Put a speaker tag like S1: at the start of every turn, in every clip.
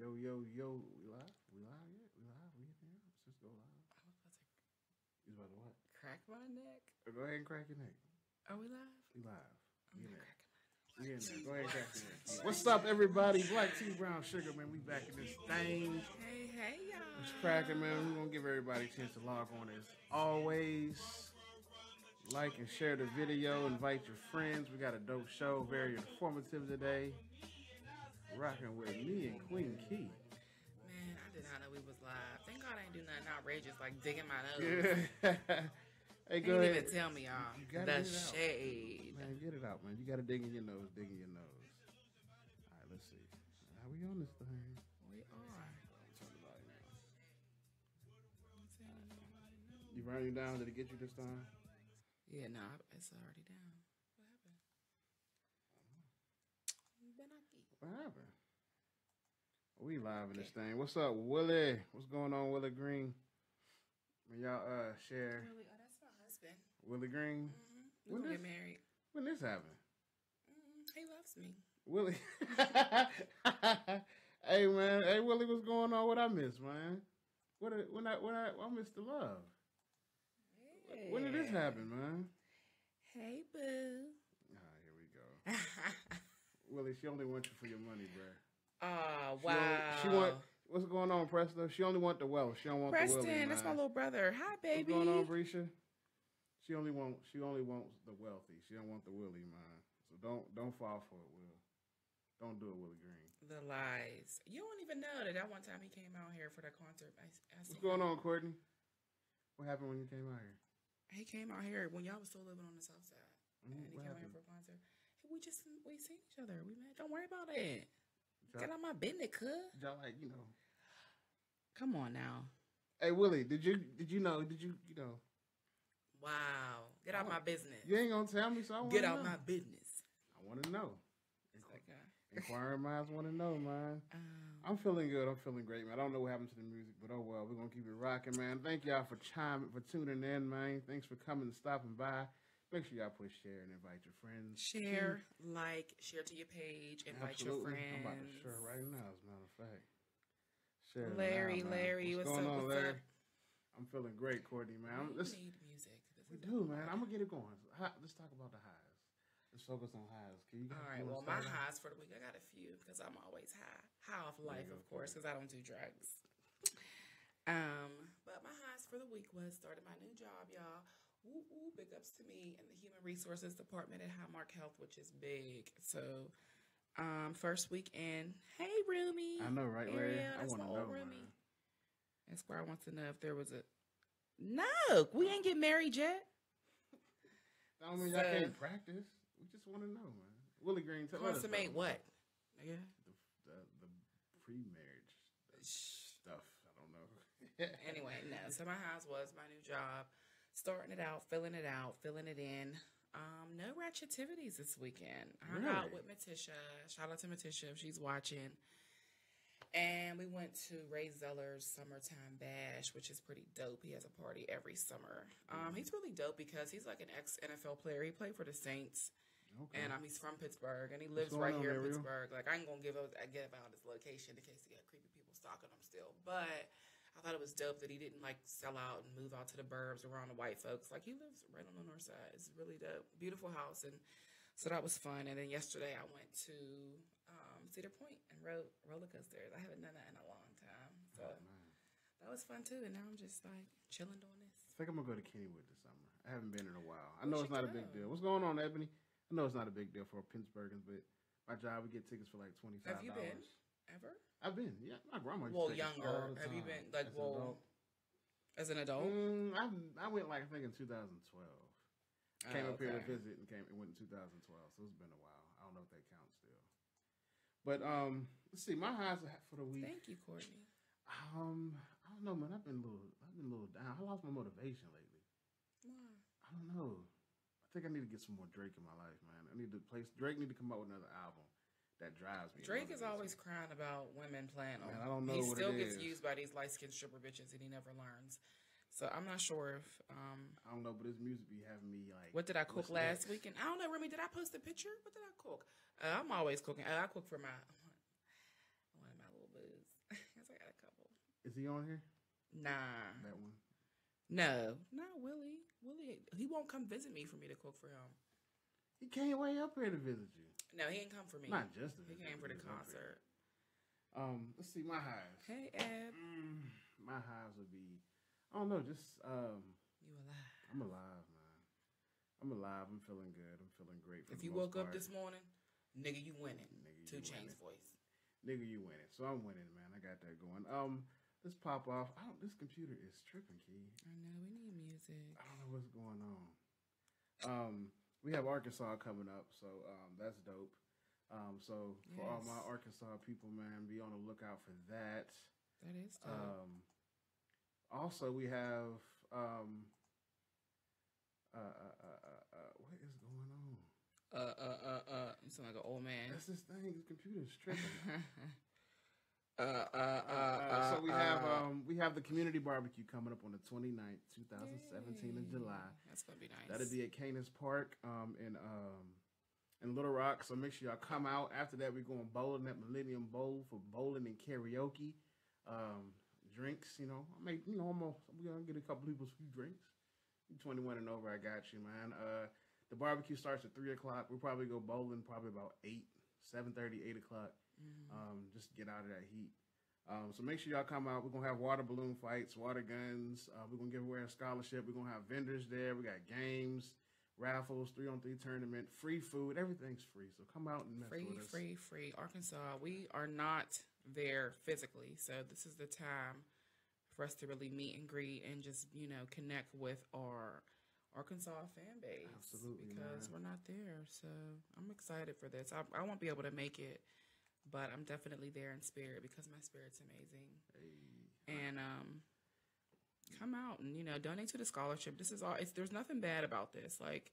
S1: Yo, yo, yo. We live? We live yet? We live? We in there? Let's just go live.
S2: I was about to
S1: You about to what?
S2: crack my neck.
S1: Go ahead and crack your neck.
S2: Are we live?
S1: We live.
S2: I'm
S1: We in
S2: not
S1: there.
S2: cracking
S1: We in there. Go ahead and crack your neck. What's up, everybody? Black Tea, Brown Sugar, man. We back in this thing.
S2: Hey, y'all.
S1: It's cracking, man. We're going to give everybody a chance to log on as always. Like and share the video. Invite your friends. We got a dope show. Very informative today. Rocking with me and Queen Key.
S2: Man, I did not know we was live. Thank God I ain't do nothing outrageous like digging my nose.
S1: Yeah. Hey, go
S2: Ain't
S1: ahead.
S2: even tell me, y'all.
S1: You gotta
S2: The
S1: get it out.
S2: shade.
S1: Man, get it out, man. You got to dig in your nose. Dig in your nose. All right, let's see. How we on this thing?
S2: We are.
S1: Turn the volume down. You running down? Did it get you this time?
S2: Yeah, no, it's already down. What happened? Benaki.
S1: What happened? We live in this thing. What's up, Willie? What's going on, Willie Green? When y'all share
S2: Really? Oh, that's my husband.
S1: Willie Green.
S2: Mm-hmm. We're going to get married.
S1: When this happened?
S2: He loves me.
S1: Willie. Hey man, hey Willie, what's going on? What I miss, man? When I missed the love.
S2: Yeah.
S1: When did this happen, man?
S2: Hey, boo.
S1: Here we go. Willie, she only wants you for your money, bro.
S2: Oh, wow.
S1: She want what's going on, Presto? She only want the wealth. She don't want
S2: Preston,
S1: the Willie, man.
S2: that's my little brother. Hi, baby.
S1: What's going on, Brescia? She only wants the wealthy. She don't want the Willie, man. So don't fall for it, Will. Don't do it, Willie Green.
S2: The lies. You don't even know that one time he came out here for that concert.
S1: What's going on, Courtney? What happened when you came out here?
S2: He came out here when y'all was still living on the south side. And he
S1: What
S2: came out here
S1: happened?
S2: for a concert. We seen each other. We met. Don't worry about it. Get on my business, cuz.
S1: Y'all like, you know.
S2: Come on now.
S1: Hey, Willie, did you know?
S2: Wow. Get out my business.
S1: You ain't gonna tell me, so I want
S2: Get
S1: to
S2: out
S1: know.
S2: my business.
S1: I want to know.
S2: It's like,
S1: Inquiring minds want to know, man. I'm feeling good. I'm feeling great, man. I don't know what happened to the music, but oh well. We're going to keep it rocking, man. Thank y'all for tuning in, man. Thanks for coming and stopping by. Make sure y'all push share and invite your friends.
S2: share, like, share to your page, invite
S1: Absolutely.
S2: your friends.
S1: I'm about to share right now, as a matter of fact. Share it
S2: Larry,
S1: now, man.
S2: Larry, what's
S1: going
S2: up,
S1: on,
S2: what's
S1: Larry?
S2: up?
S1: I'm feeling great, Courtney, man.
S2: We need music.
S1: We do, man. I'm going to get it going. Let's talk about the highs. Let's focus on highs.
S2: All right, well, my highs for the week, I got a few because I'm always high. High off life, of course, because I don't do drugs. But my highs for the week was starting my new job, y'all. Woo, woo, big ups to me in the Human Resources Department at Highmark Health, which is big. So, first weekend, hey, Rumi.
S1: I know, right, Larry?
S2: Ariel,
S1: I
S2: that's
S1: want
S2: my
S1: to
S2: old
S1: know,
S2: Rumi.
S1: man.
S2: That's where I want to know if there was a... No, we ain't get married yet.
S1: I don't mean y'all can't practice. We just want to know, man. Willie Green, tell us.
S2: Consummate what? Yeah.
S1: The pre-marriage stuff. I don't know.
S2: Anyway, no. So my house was my new job. Starting it out, filling it in. No ratchetivities this weekend. I hung out with Matisha. Shout out to Matisha if she's watching. And we went to Ray Zeller's Summertime Bash, which is pretty dope. He has a party every summer. He's really dope because he's like an ex-NFL player. He played for the Saints. Okay. And he's from Pittsburgh, and he lives right here in Pittsburgh. Like, I ain't gonna give out his location in case he got creepy people stalking him still. But I thought it was dope that he didn't like sell out and move out to the burbs around the white folks. Like, he lives right on the north side. It's really dope, beautiful house, and so that was fun. And then yesterday I went to Cedar Point and rode roller coasters. I haven't done that in a long time, so that was fun too. And now I'm just like chilling doing this.
S1: I think I'm gonna go to Kennywood this summer. I haven't been in a while. I know it's not a big deal. What's going on, Ebony? I know it's not a big deal for Pittsburghans, but my job, we get tickets for like $25.
S2: Have you been ever?
S1: I've been, yeah. My grandma used to take us
S2: younger.
S1: all the
S2: Have you
S1: time.
S2: been like as an adult?
S1: I went like I think in 2012. Came up here to visit and went in 2012. So it's been a while. I don't know if that counts still. But let's see. My highs for the week.
S2: Thank you, Courtney.
S1: I don't know, man. I've been a little down. I lost my motivation lately.
S2: Why?
S1: I don't know. I think I need to get some more Drake in my life, man. Drake need to come out with another album that drives me.
S2: Drake is always crying about women playing him.
S1: I don't know.
S2: He still gets used by these light-skinned stripper bitches, and he never learns. So I'm not sure if
S1: I don't know, but his music be having me like.
S2: What did I cook last weekend? I don't know, Remy. Did I post a picture? What did I cook? I'm always cooking. I cook for one of my little boos.
S1: Is he on here?
S2: Nah.
S1: That one?
S2: No, not Willie. Willie, he won't come visit me for me to cook for him.
S1: He came way up here to visit you.
S2: No, he didn't come for me.
S1: Not just to
S2: He
S1: visit.
S2: came for the concert.
S1: Let's see my highs.
S2: Hey, Eb.
S1: My highs would be, I don't know, just
S2: You alive?
S1: I'm alive, man. I'm alive. I'm feeling good. I'm feeling great.
S2: If you woke up this morning, nigga, you winning.
S1: Nigga,
S2: 2 Chainz voice.
S1: Nigga, you winning. So I'm winning, man. I got that going. Let's pop off. This computer is tripping, Key.
S2: I know, we need music.
S1: I don't know what's going on. We have Arkansas coming up, so that's dope. So for all my Arkansas people, man, be on the lookout for that.
S2: That is dope.
S1: Also, we have what is going on?
S2: You sound like an old man.
S1: That's this thing. The computer's tripping. So we have the community barbecue coming up on the 29th, 2017 in July.
S2: That's gonna be nice.
S1: That'll be at Canis Park in Little Rock. So make sure y'all come out. After that, we're going bowling at Millennium Bowl for bowling and karaoke. Drinks, we're gonna get a couple people's few drinks. You 21 and over, I got you, man. The barbecue starts at 3 o'clock. We'll probably go bowling probably about 7:30, 8 o'clock. Just to get out of that heat. So make sure y'all come out. We're going to have water balloon fights, water guns. We're going to give away a scholarship. We're going to have vendors there. We got games, raffles, 3-on-3 tournament, free food. Everything's free. So come out and mess with us.
S2: Free. Arkansas, we are not there physically. So this is the time for us to really meet and greet and just, connect with our Arkansas fan base.
S1: Absolutely,
S2: because
S1: man.
S2: We're not there. So I'm excited for this. I won't be able to make it, but I'm definitely there in spirit because my spirit's amazing.
S1: Hey.
S2: And come out and donate to the scholarship. This is all. There's nothing bad about this. Like,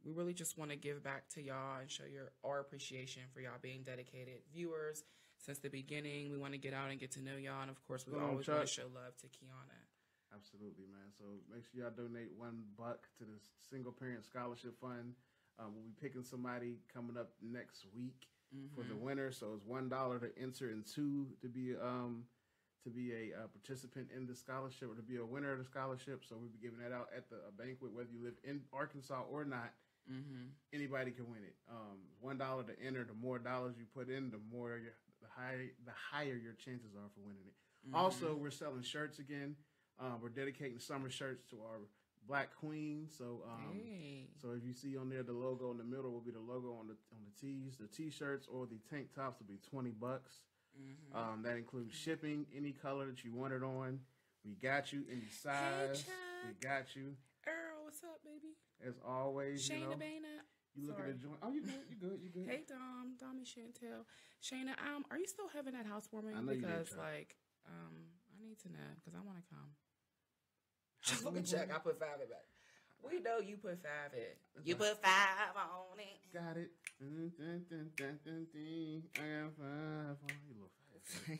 S2: we really just want to give back to y'all and show our appreciation for y'all being dedicated viewers since the beginning. We want to get out and get to know y'all, and of course, we always want to show love to Kiana.
S1: Absolutely, man. So make sure y'all donate $1 to the Single Parent Scholarship Fund. We'll be picking somebody coming up next week for the winner. So it's $1 to enter and $2 to be a participant in the scholarship or to be a winner of the scholarship. So we'll be giving that out at the banquet, whether you live in Arkansas or not. Anybody can win it. $1 to enter. The more dollars you put in, the higher your chances are for winning it. Also, we're selling shirts again. We're dedicating summer shirts to our Black Queen. So so if you see on there the logo in the middle will be the logo on the tees. The t-shirts or the tank tops will be $20. That includes shipping, any color that you want it on. We got you, any size.
S2: Hey,
S1: we got you.
S2: Earl, what's up, baby?
S1: As always,
S2: Shayna Bana.
S1: You look at the joint. Oh, you good.
S2: Hey, Dommy Chantel. Shayna, are you still having that housewarming?
S1: I know
S2: because
S1: you
S2: I need to know because I want to come. Just let me check. I put 5 in back. We know you put 5 in. You put 5 on it.
S1: Got it. I got 5 on you, little fat.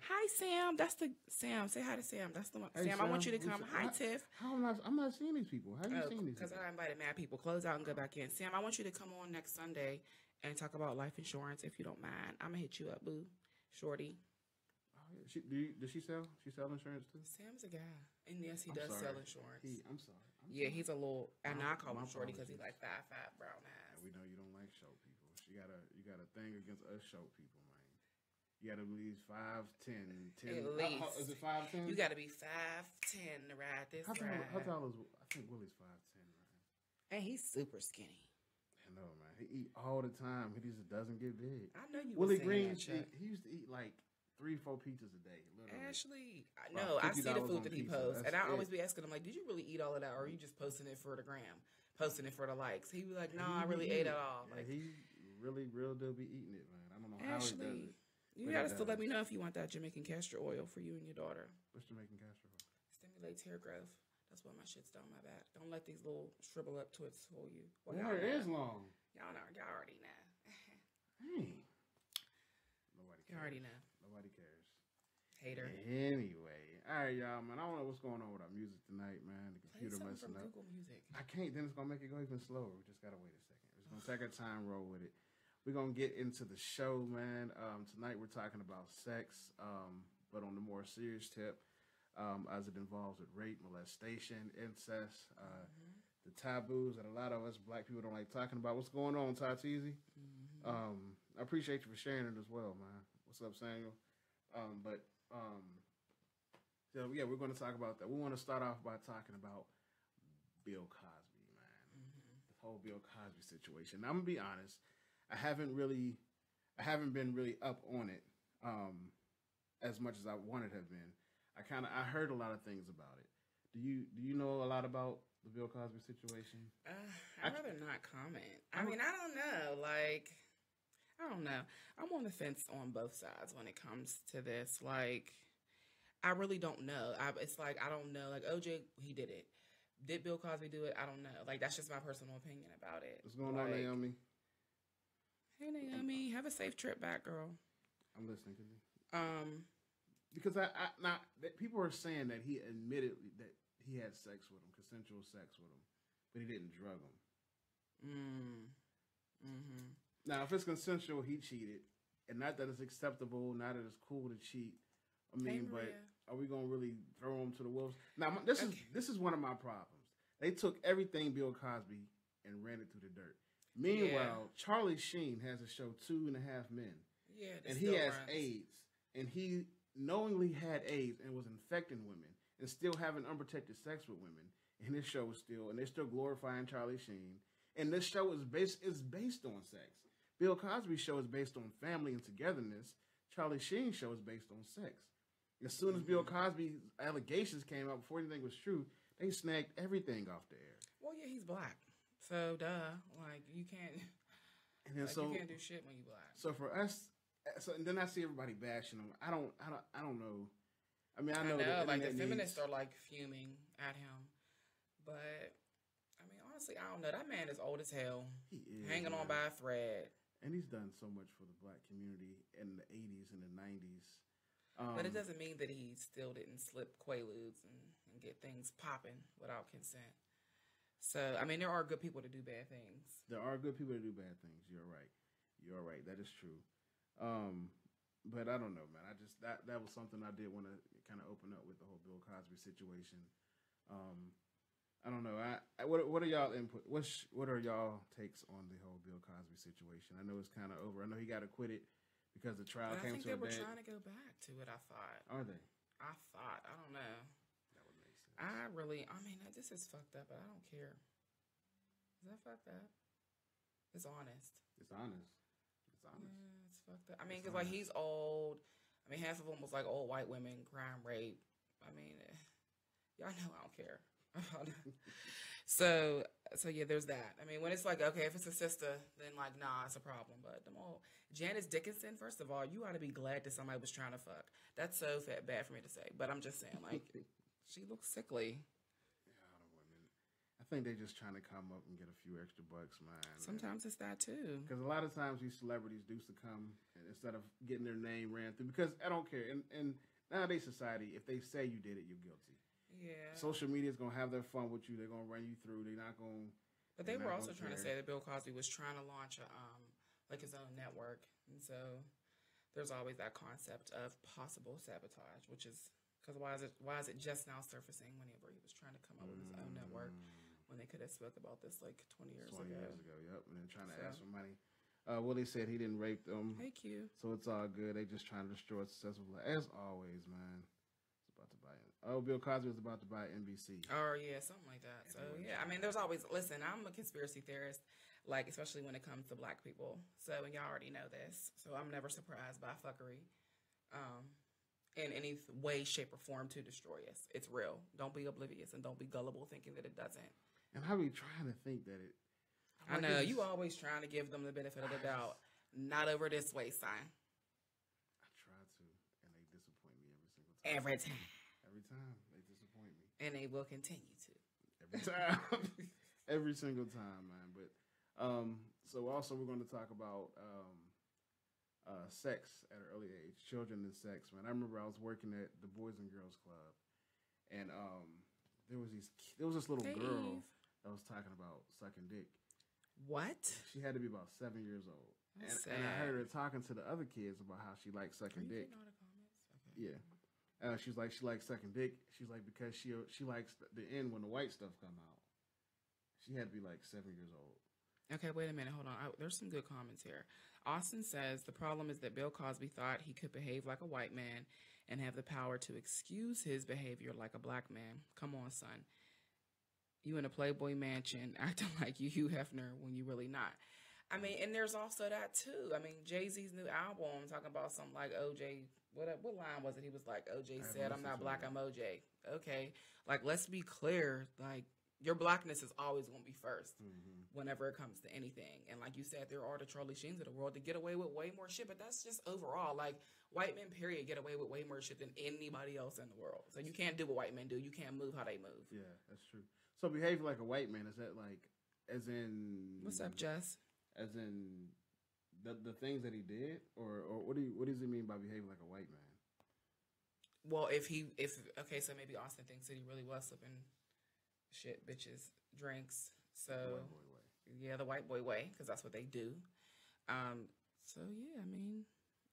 S2: Hi, Sam. That's the Sam. Say hi to Sam. That's the one.
S1: Hey,
S2: Sam, I want you to come. Hi, Tiff.
S1: I'm not seeing these people. How are you seeing these people?
S2: Because I invited mad people. Close out and go back in. Sam, I want you to come on next Sunday and talk about life insurance if you don't mind. I'm going to hit you up, boo. Shorty.
S1: Does she sell? She sell insurance too?
S2: Sam's a guy. And yes, he does sell insurance.
S1: I'm sorry.
S2: He's a little, and I call him Shorty because he's like 5'5" brown ass.
S1: We know you don't like short people. You got a thing against us short people, man. You got to be 5'10", 10.
S2: At least.
S1: Is it 5'10"?
S2: You got to be 5'10" to ride this ride.
S1: How tall is? I think Willie's 5'10", right?
S2: And he's super skinny.
S1: I know, man. He eat all the time. He just doesn't get big.
S2: I know you.
S1: Willie Green. He used to eat like 3-4 pizzas a day. Literally.
S2: Ashley, no, I see the food that he posts, and I always be asking him like, "Did you really eat all of that, or are you just posting it for the gram, posting it for the likes?" He be like, "No, I really ate it all."
S1: Yeah,
S2: like
S1: he really real do be eating it, man. I don't know how he does it.
S2: You gotta still let me know if you want that Jamaican castor oil for you and your daughter.
S1: What's Jamaican castor oil?
S2: Stimulates hair growth. That's why my shit's down my back. Don't let these little shrivel up twists fool you.
S1: Well, your hair is long.
S2: Y'all already know.
S1: Dang. Nobody cares.
S2: You already know.
S1: Nobody cares.
S2: Hater.
S1: Anyway, all right, y'all, man. I don't know what's going on with our music tonight, man. The computer messing up.
S2: Google Music.
S1: I can't. Then it's gonna make it go even slower. We just gotta wait a second. It's gonna take our time, roll with it. We're gonna get into the show, man. Tonight we're talking about sex, but on the more serious tip, as it involves with rape, molestation, incest, the taboos that a lot of us black people don't like talking about. What's going on, Tatizi? I appreciate you for sharing it as well, man. What's up, Samuel? But so yeah, we're going to talk about that. We want to start off by talking about Bill Cosby, man. The whole Bill Cosby situation. Now, I'm gonna be honest. I haven't been really up on it as much as I wanted to have been. I heard a lot of things about it. Do you know a lot about the Bill Cosby situation?
S2: I'd rather not comment. I mean, I don't know. Like, I don't know. I'm on the fence on both sides when it comes to this. Like, I really don't know. It's like, I don't know. Like, OJ, he did it. Did Bill Cosby do it? I don't know. Like, that's just my personal opinion about it.
S1: What's going on, Naomi?
S2: Hey, Naomi. Have a safe trip back, girl.
S1: I'm listening to you. Because people are saying that he admitted that he had sex with him, consensual sex with him, but he didn't drug him. Now, if it's consensual, he cheated, and not that it's acceptable, not that it's cool to cheat. I mean, but are we gonna really throw him to the wolves? Now, this is one of my problems. They took everything Bill Cosby and ran it through the dirt. Meanwhile, Charlie Sheen has a show, 2.5 Men.
S2: Yeah,
S1: and he has AIDS, and he knowingly had AIDS and was infecting women and still having unprotected sex with women. And this show is they're still glorifying Charlie Sheen. And this show is based on sex. Bill Cosby's show is based on family and togetherness. Charlie Sheen's show is based on sex. As soon as Bill Cosby's allegations came out before anything was true, they snagged everything off the air.
S2: Well, yeah, he's black, so duh. Like you can't. And then you can't do shit when you black.
S1: So for us, and then I see everybody bashing him. I don't know. I mean, I know
S2: like the feminists are like fuming at him, but I mean, honestly, I don't know. That man is old as hell.
S1: He is
S2: hanging on by a thread.
S1: And he's done so much for the black community in the 80s and the 90s.
S2: But it doesn't mean that he still didn't slip quaaludes and get things popping without consent. So, I mean, there are good people to do bad things.
S1: There are good people to do bad things. You're right. That is true. But I don't know, man. I just that was something I did want to kind of open up with the whole Bill Cosby situation. I don't know. What are y'all input? What are y'all takes on the whole Bill Cosby situation? I know it's kind of over. I know he got acquitted because the trial came to a
S2: I think they were trying to go back to it. I thought.
S1: Are they?
S2: I thought. I don't know.
S1: That would make sense.
S2: I mean, this is fucked up, but I don't care. Is that fucked up? It's honest.
S1: It's honest.
S2: Yeah, it's fucked up. I mean, because like he's old. I mean, half of them was like old white women, crime, rape. I mean, y'all know I don't care. So yeah, there's that. I mean, when it's like, okay, if it's a sister, then like, nah, it's a problem. But them all, Janice Dickinson, first of all, you ought to be glad that somebody was trying to fuck. That's so bad for me to say, but I'm just saying, like, she looks sickly.
S1: I think they're just trying to come up and get a few extra bucks, man.
S2: Sometimes it's that too.
S1: Because a lot of times these celebrities do succumb instead of getting their name ran through. Because I don't care. In nowadays society, if they say you did it, you're guilty.
S2: Yeah.
S1: Social media is gonna have their fun with you. They're gonna run you through. They're not gonna.
S2: But they were also trying to say that Bill Cosby was trying to launch a like his own network, and so there's always that concept of possible sabotage, which is because why is it just now surfacing whenever he was trying to come up with his own network when they could have spoke about this like 20 years ago.
S1: Yep, and then trying to ask for money. Willie said he didn't rape them.
S2: Hey, Q.
S1: So it's all good. They just trying to destroy a successful life. As always, man. It's about to buy it. Oh, Bill Cosby was about to buy NBC.
S2: Oh, yeah, something like that. So, yeah, I mean, there's always, listen, I'm a conspiracy theorist, like, especially when it comes to black people. So, and y'all already know this. So, I'm never surprised by fuckery in any way, shape, or form to destroy us. It's real. Don't be oblivious and don't be gullible thinking that it doesn't.
S1: And I be trying to think that it...
S2: I know, you always trying to give them the benefit of the doubt. Not over this way, son.
S1: I try to, and they disappoint me every single time. Every time, they disappoint me.
S2: And they will continue to.
S1: Every time. Every single time, man. But, so also we're going to talk about sex at an early age. Children and sex, man. I remember I was working at the Boys and Girls Club, and there was this little girl that was talking about sucking dick.
S2: What?
S1: She had to be about 7 years old. And I heard her talking to the other kids about how she likes sucking dick.
S2: All the comments? Okay.
S1: Yeah. She's like, she likes sucking dick. She's like, because she likes the end when the white stuff come out. She had to be like 7 years old.
S2: Okay, wait a minute. Hold on. There's some good comments here. Austin says the problem is that Bill Cosby thought he could behave like a white man and have the power to excuse his behavior like a black man. Come on, son. You in a Playboy mansion acting like you Hugh Hefner when you really not. I mean, and there's also that too. I mean, Jay-Z's new album talking about something like OJ. What line was it? He was like, OJ said, I'm not black, I'm OJ. Okay. Like, let's be clear. Like, your blackness is always going to be first whenever it comes to anything. And like you said, there are the Charlie Sheens of the world that get away with way more shit, but that's just overall. Like, white men, period, get away with way more shit than anybody else in the world. So you can't do what white men do. You can't move how they move.
S1: Yeah, that's true. So behaving like a white man, is that like, as in...
S2: What's up, Jess?
S1: As in the things that he did? Or what does he mean by behaving like a white man?
S2: Well, okay, so maybe Austin thinks that he really was slipping shit, bitches, drinks. So,
S1: the white boy way.
S2: Yeah, the white boy way, because that's what they do. So, yeah, I mean,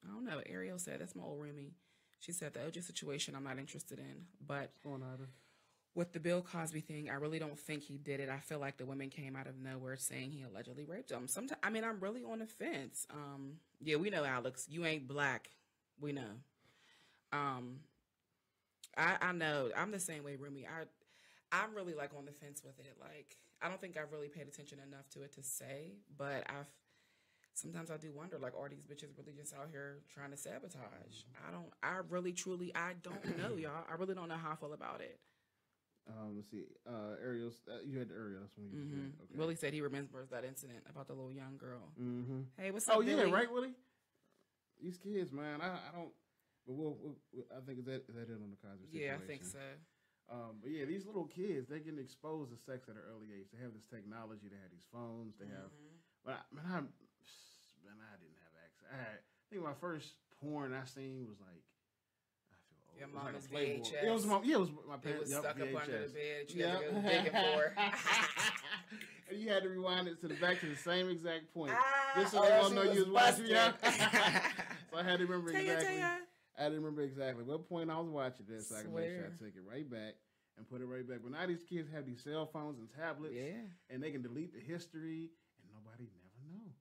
S2: I don't know. Ariel said, that's my old roomie. She said, the OJ situation I'm not interested in. But
S1: what's going on?
S2: With the Bill Cosby thing, I really don't think he did it. I feel like the women came out of nowhere saying he allegedly raped them. Sometimes, I mean, I'm really on the fence. Yeah, we know, Alex. You ain't black. We know. I know. I'm the same way, Rumi. I'm really like on the fence with it. Like, I don't think I've really paid attention enough to it to say, but sometimes I do wonder, like, are these bitches really just out here trying to sabotage? I really, truly, I don't know, y'all. I really don't know how I feel about it.
S1: Let's see. Ariel, you had the Ariel. That's when you said. Okay.
S2: Willie said he remembers that incident about the little young girl. Hey, what's
S1: up,
S2: Billy?
S1: Yeah, right, Willie? These kids, man, I don't... But I think is that it on the Cosby situation?
S2: Yeah, I think so.
S1: But yeah, these little kids, they're getting exposed to sex at an early age. They have this technology. They have these phones. They have... But I didn't have access. I think my first porn I seen was like...
S2: Your mama's VHS.
S1: It was my parents.
S2: It was stuck
S1: VHS.
S2: up under the bed. You had to go digging for.
S1: And you had to rewind it to the back to the same exact point. This is I know you was watching. Yeah. So I had to remember exactly. I didn't remember exactly what point I was watching this, so I can make sure I take it right back and put it right back. But now these kids have these cell phones and tablets, and they can delete the history, and nobody never know.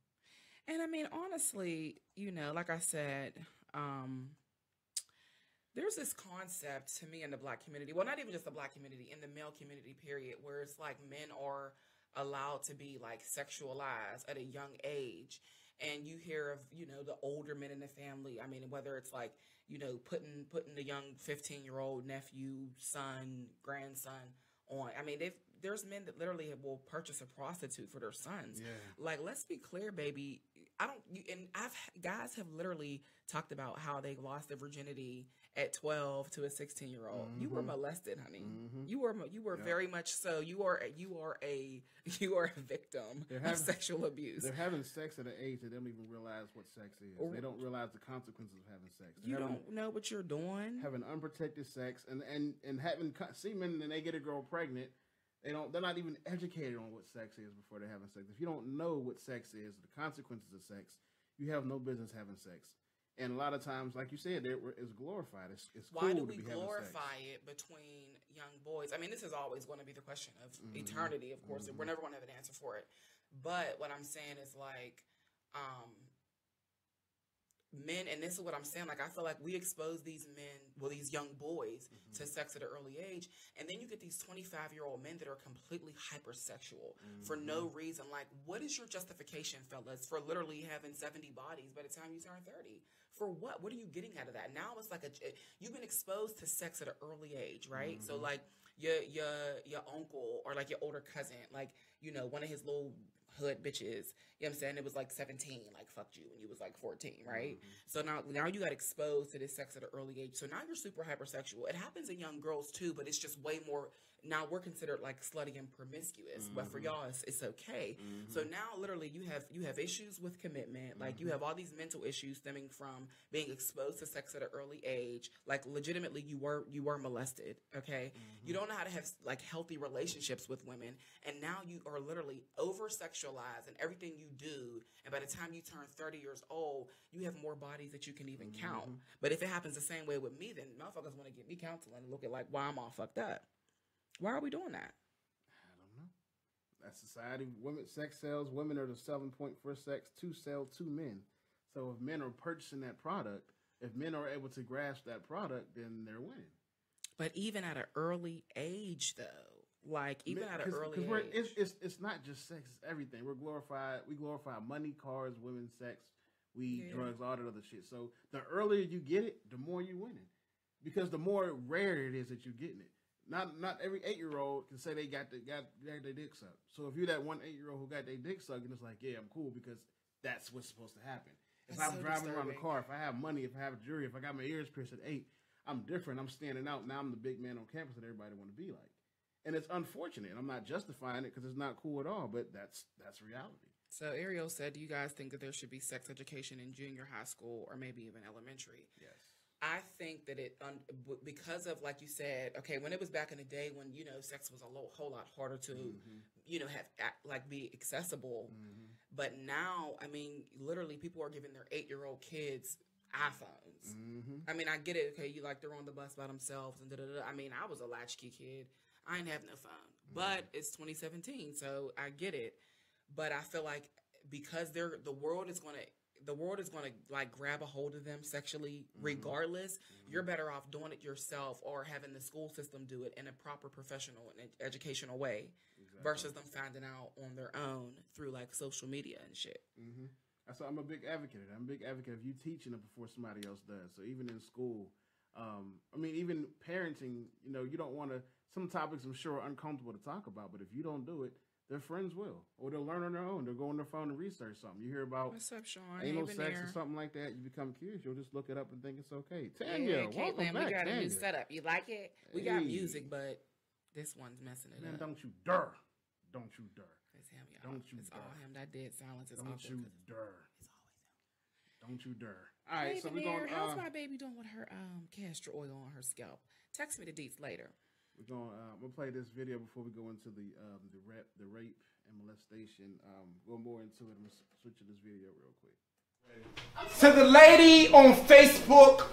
S2: And I mean, honestly, like I said. There's this concept to me in the black community, well, not even just the black community, in the male community, period, where it's like men are allowed to be like sexualized at a young age. And you hear of, the older men in the family. I mean, whether it's like, putting the young 15-year-old nephew, son, grandson on. I mean, there's men that literally will purchase a prostitute for their sons.
S1: Yeah.
S2: Like, let's be clear, baby. Guys have literally talked about how they lost their virginity at 12 to a 16-year-old. You were molested, honey. You were very much so. You are a victim of sexual abuse.
S1: They're having sex at an age that they don't even realize what sex is. They don't realize the consequences of having sex.
S2: You don't know what you're doing.
S1: Having unprotected sex and having semen, and they get a girl pregnant. They're not even educated on what sex is before they're having sex. If you don't know what sex is, the consequences of sex, you have no business having sex. And a lot of times, like you said, it's glorified. It's
S2: Why
S1: cool
S2: do we
S1: to be having
S2: glorify
S1: sex.
S2: it between young boys? I mean, this is always going to be the question of eternity, of course. We're never going to have an answer for it. But what I'm saying is like, men, and this is what I'm saying, like, I feel like we expose these men, well, these young boys to sex at an early age, and then you get these 25-year-old men that are completely hypersexual for no reason. Like, what is your justification, fellas, for literally having 70 bodies by the time you turn 30? For what? What are you getting out of that? Now it's like you've been exposed to sex at an early age, right? So like your uncle or like your older cousin, like, one of his little hood bitches, you know what I'm saying? It was like 17, like fucked you when you was like 14, right? So now you got exposed to this sex at an early age. So now you're super hypersexual. It happens in young girls too, but it's just way more now we're considered like slutty and promiscuous, but for y'all it's okay. So now literally you have issues with commitment, like you have all these mental issues stemming from being exposed to sex at an early age. Like legitimately you were molested, okay? You don't know how to have like healthy relationships with women, and now you are literally over sexualized in everything you do, and by the time you turn 30 years old, you have more bodies that you can even count. But if it happens the same way with me, then motherfuckers want to give me counseling and look at like why I'm all fucked up. Why are we doing that?
S1: I don't know. That's society. Women, sex sells. Women are the selling point for sex to sell to men. So if men are purchasing that product, if men are able to grasp that product, then they're winning.
S2: But even at an early age, though, like even at an early age,
S1: it's not just sex; it's everything. We glorify money, cars, women, sex, weed, drugs, all that other shit. So the earlier you get it, the more you winning, because the more rare it is that you're getting it. Not every 8-year-old can say they got their dick sucked. So if you're that one 8-year-old who got their dick sucked, and it's like, yeah, I'm cool because that's what's supposed to happen. If I'm driving around the car, if I have money, if I have jewelry, if I got my ears pierced at 8, I'm different. I'm standing out. Now I'm the big man on campus that everybody want to be like. And it's unfortunate. I'm not justifying it because it's not cool at all, but that's reality.
S2: So Ariel said, do you guys think that there should be sex education in junior high school or maybe even elementary?
S1: Yes.
S2: I think that because of, like you said, okay, when it was back in the day when, you know, sex was a whole lot harder to, you know, be accessible. But now, I mean, literally people are giving their 8-year-old kids iPhones. I mean, I get it. Okay, you like they're on the bus by themselves and da-da-da. I mean, I was a latchkey kid. I ain't have no phone, but it's 2017, so I get it. But I feel like because the world is going to like grab a hold of them sexually regardless. You're better off doing it yourself or having the school system do it in a proper professional and educational way versus them finding out on their own through like social media and shit.
S1: So I'm a big advocate of that. I'm a big advocate of you teaching it before somebody else does. So even in school, I mean, even parenting, you know, you don't want to, some topics I'm sure are uncomfortable to talk about, but if you don't do it, their friends will, or they'll learn on their own. They'll go on their phone and research something. You hear about
S2: what's up, Sean?
S1: Anal sex or something like that. You become curious. You'll just look it up and think it's okay. Tanya, welcome back.
S2: We got
S1: Tanya.
S2: a new setup. You like it? We got music, but this one's messing it up.
S1: Don't you dare! Don't you dare!
S2: It's him, y'all. It's all him. That dead silence is
S1: Don't you dare!
S2: It's always him.
S1: Don't you dare! All right, so we're going.
S2: How's my baby doing with her castor oil on her scalp? Text me the deets later.
S1: We're going. We'll play this video before we go into the rape and molestation. Go more into it. I'm gonna switch to this video real quick.
S3: To the lady on Facebook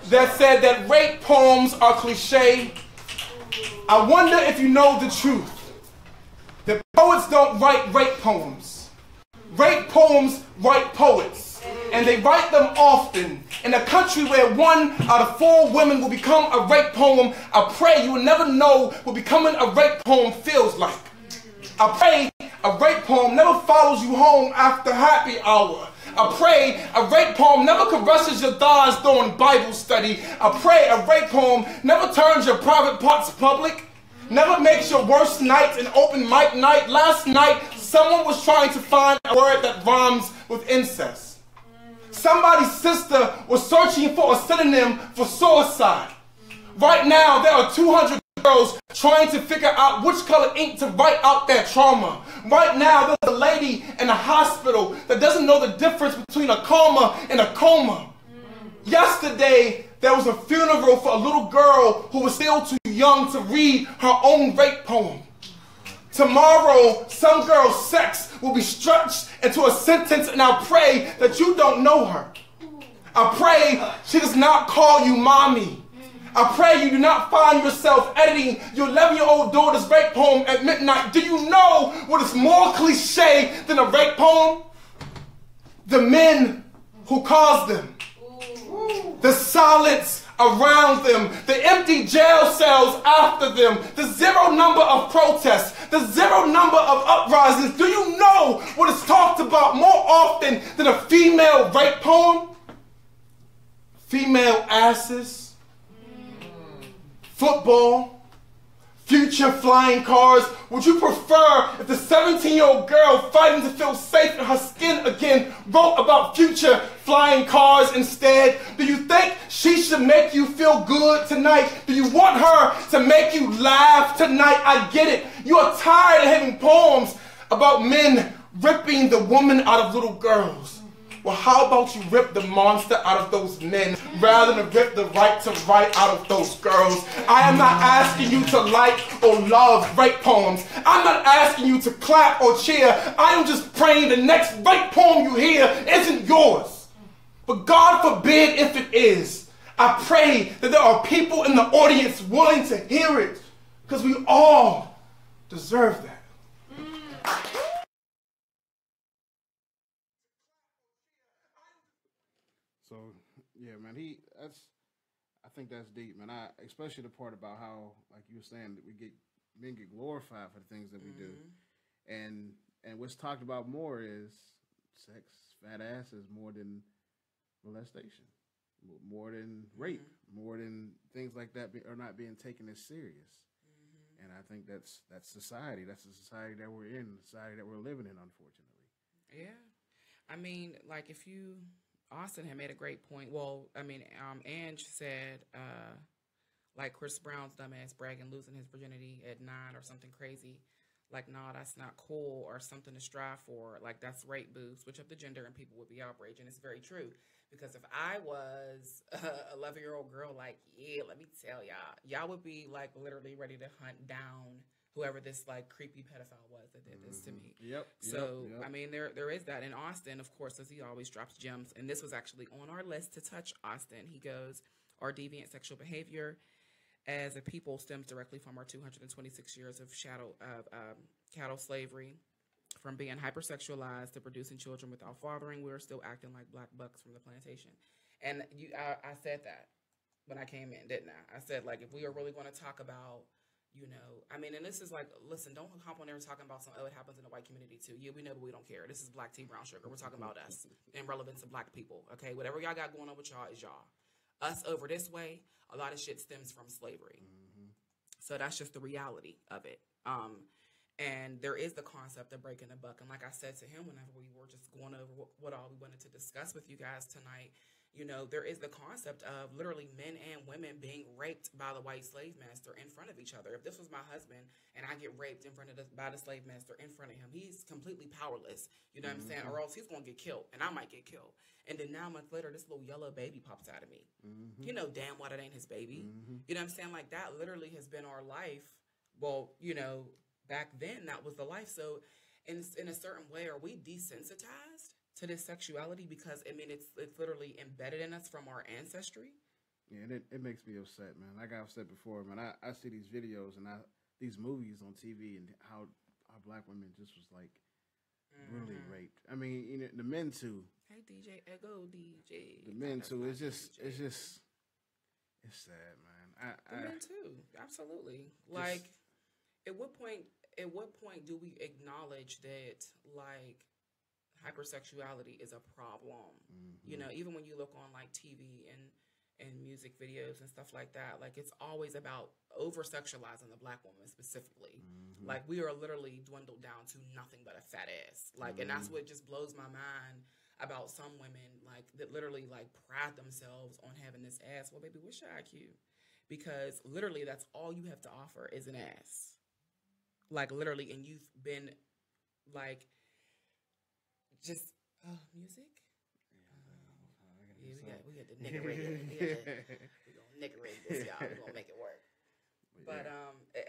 S3: that said that rape poems are cliche, I wonder if you know the truth. The poets don't write rape poems. Rape poems write poets, and they write them often. In a country where 1 out of 4 women will become a rape poem, I pray you will never know what becoming a rape poem feels like. I pray a rape poem never follows you home after happy hour. I pray a rape poem never caresses your thighs during Bible study. I pray a rape poem never turns your private parts public. Never makes your worst night an open mic night. Last night, someone was trying to find a word that rhymes with incest. Somebody's sister was searching for a synonym for suicide. Right now, there are 200 girls trying to figure out which color ink to write out their trauma. Right now, there's a lady in a hospital that doesn't know the difference between a comma and a coma. Yesterday, there was a funeral for a little girl who was still too young to read her own rape poem. Tomorrow, some girl's sex will be stretched into a sentence, and I pray that you don't know her. I pray she does not call you mommy. I pray you do not find yourself editing your 11-year-old daughter's rape poem at midnight. Do you know what is more cliche than a rape poem? The men who caused them. The silence around them. The empty jail cells after them. The zero number of protests. The zero number of uprisings. Do you know what is talked about more often than a female rape poem? Female asses. Football, future flying cars. Would you prefer if the 17-year-old girl fighting to feel safe in her skin again wrote about future flying cars instead? Do you think She should make you feel good tonight. Do you want her to make you laugh tonight? I get it. You are tired of having poems about men ripping the woman out of little girls. Well, how about you rip the monster out of those men rather than rip the right to write out of those girls? I am not asking you to like or love rape poems. I'm not asking you to clap or cheer. I am just praying the next rape poem you hear isn't yours. But God forbid if it is. I pray that there are people in the audience willing to hear it, because we all deserve that.
S1: So yeah, man, I think that's deep, man. Especially the part about how, like you were saying, that men get glorified for the things that we do, and what's talked about more is sex, fat asses, more than molestation, more than rape, more than things like that are not being taken as serious. And I think that's society. That's the society that we're in, the society that we're living in, unfortunately.
S2: Yeah, I mean, like Austin had made a great point. Well, I mean, Ange said, like Chris Brown's dumbass bragging, losing his virginity at 9 or something crazy. Like, nah, that's not cool or something to strive for. Like, that's rape, boo. Switch up the gender and people would be outraged. And it's very true. Because if I was a 11-year-old girl, like, yeah, let me tell y'all would be, like, literally ready to hunt down whoever this, like, creepy pedophile was that did this to me.
S1: Yep.
S2: So, I mean, there is that. And Austin, of course, as he always drops gems. And this was actually on our list to touch Austin. He goes, our deviant sexual behavior as a people stems directly from our 226 years of cattle slavery. From being hypersexualized to producing children without fathering, we are still acting like black bucks from the plantation. And I said that when I came in, didn't I? I said, like, if we are really going to talk about, you know, I mean, and this is like, listen, don't hop on there talking about it happens in the white community too. Yeah, we know, but we don't care. This is Black Tea, Brown Sugar. We're talking about us and relevance of black people, okay? Whatever y'all got going on with y'all is y'all. Us over this way, a lot of shit stems from slavery. So that's just the reality of it. And there is the concept of breaking the buck. And like I said to him whenever we were just going over what all we wanted to discuss with you guys tonight, you know, there is the concept of literally men and women being raped by the white slave master in front of each other. If this was my husband and I get raped by the slave master in front of him, he's completely powerless. You know what I'm saying? Or else he's going to get killed and I might get killed. And then 9 months later, this little yellow baby pops out of me. You know damn well it ain't his baby. You know what I'm saying? Like, that literally has been our life. Well, you know, back then that was the life. So in a certain way, are we desensitized to this sexuality? Because I mean, it's literally embedded in us from our ancestry.
S1: Yeah, and it makes me upset, man. Like I've said before, man, I see these videos and these movies on TV and how our black women just was like brutally raped. I mean, you know, the men too.
S2: Hey DJ, Ego DJ.
S1: The men too. It's sad, man.
S2: The men too. Absolutely. Like, at what point do we acknowledge that, like, hypersexuality is a problem? You know, even when you look on like TV and music videos and stuff like that, like, it's always about over-sexualizing the black woman specifically. Like, we are literally dwindled down to nothing but a fat ass. Like, and that's what just blows my mind about some women, like, that literally, like, pride themselves on having this ass. Well, baby, what's your IQ? Because literally that's all you have to offer is an ass. Like, literally, and you've been, like, just, music? Yeah, we got the nigga rig. We're going to nigga rig this, y'all. We're going to make it work. But,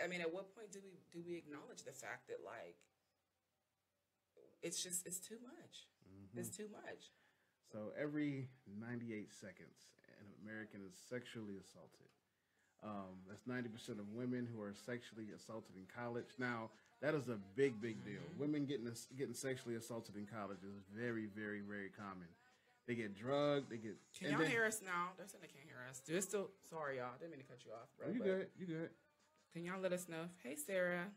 S2: I mean, at what point do we acknowledge the fact that, like, it's too much. It's too much.
S1: So every 98 seconds, an American is sexually assaulted. That's 90% of women who are sexually assaulted in college. Now, that is a big, big deal. Women getting sexually assaulted in college is very, very, very common. They get drugged.
S2: Can y'all hear us now? They're saying they can't hear us. Do it still? Sorry, y'all. Didn't mean to cut you off, bro.
S1: You good? You good?
S2: Can y'all let us know? Hey, Sarah.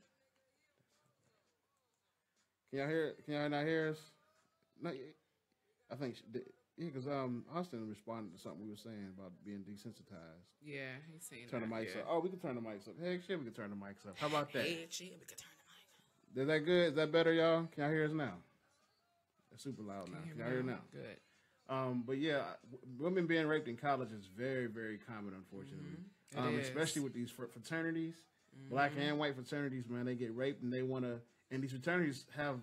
S1: Can y'all hear? Can y'all not hear us? No, I think. Because Austin responded to something we were saying about being desensitized.
S2: Yeah, he's saying
S1: turn the mics up. Oh, we can turn the mics up. Hey, shit, we can turn the mics up. How about that?
S2: Hey, shit, we can turn the mics up.
S1: Is that good? Is that better, y'all? Can y'all hear us now? It's super loud now. Can y'all hear now?
S2: Good.
S1: But yeah, women being raped in college is very, very common, unfortunately. Especially with these fraternities, black and white fraternities, man, they get raped and they want to, and these fraternities have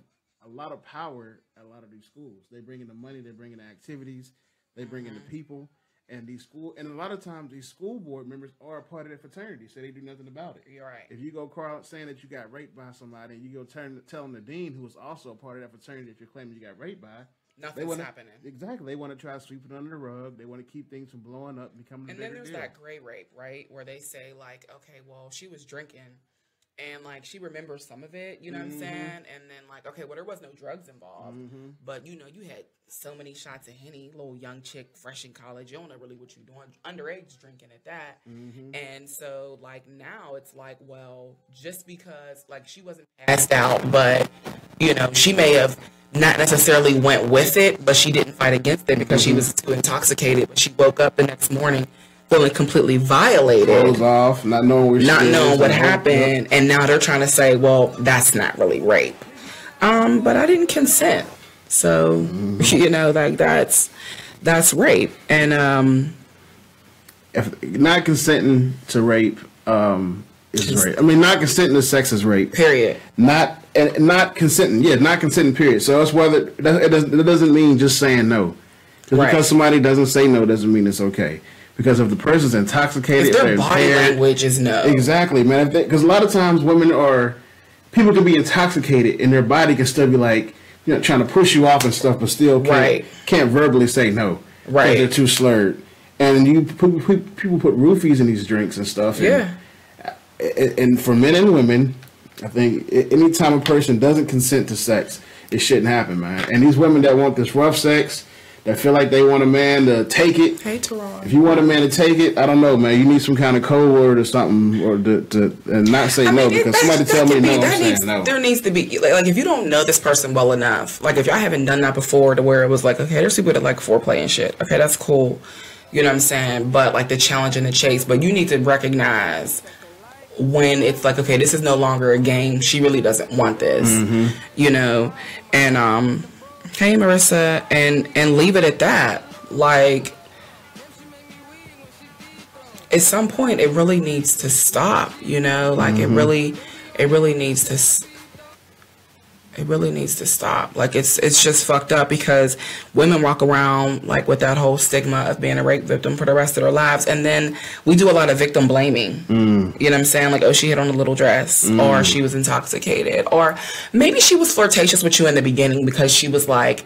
S1: a lot of power at a lot of these schools. They bring in the money, they bring in the activities, they bring in the people. And and a lot of times these school board members are a part of the fraternity, so they do nothing about it.
S2: You're right.
S1: If you go saying that you got raped by somebody, and you go telling the dean, who is also a part of that fraternity that you're claiming you got raped by,
S2: nothing's happening.
S1: Exactly. They want to try to sweep it under the rug. They want to keep things from blowing up and becoming a bigger deal.
S2: And then there's that gray rape, right, where they say like, okay, well, she was drinking. And, like, she remembers some of it, you know what I'm saying? And then, like, okay, well, there was no drugs involved. But, you know, you had so many shots of Henny, little young chick, fresh in college. You don't know really what you're doing. Underage drinking at that. And so, like, now it's like, well, just because, like, she wasn't passed out, but, you know, she may have not necessarily went with it, but she didn't fight against it because she was too intoxicated. But she woke up the next morning feeling completely violated,
S1: clothes off, not knowing
S2: what happened, and now they're trying to say, well, that's not really rape. But I didn't consent, so you know, like that's rape, and
S1: if not consenting to rape is rape. I mean, not consenting to sex is rape.
S2: Period.
S1: Not consenting. Yeah, not consenting. Period. So it's whether it doesn't mean just saying no. Because somebody doesn't say no doesn't mean it's okay. Because if the person's intoxicated,
S2: if their body language is no.
S1: Exactly, man. Because a lot of times people can be intoxicated and their body can still be like, you know, trying to push you off and stuff, but still can't verbally say no.
S2: Right.
S1: Because they're too slurred. And people put roofies in these drinks and stuff. And, and for men and women, I think anytime a person doesn't consent to sex, it shouldn't happen, man. And these women that want this rough sex, that feel like they want a man to take it.
S2: Hey, Teron.
S1: If you want a man to take it, I don't know, man. You need some kind of code word or something, or and not say no, because somebody tell me no, I'm saying no.
S2: There needs to be like if you don't know this person well enough, like if y'all haven't done that before, to where it was like, okay, there's people that like foreplay and shit. Okay, that's cool. You know what I'm saying? But like the challenge and the chase. But you need to recognize when it's like, okay, this is no longer a game. She really doesn't want this. You know, and hey, Marissa, and leave it at that. Like, at some point, it really needs to stop. You know, like it really needs to. It really needs to stop. Like it's just fucked up because women walk around like with that whole stigma of being a rape victim for the rest of their lives, and then we do a lot of victim blaming. You know what I'm saying? Like, oh, she had on a little dress, or she was intoxicated, or maybe she was flirtatious with you in the beginning because she was drunk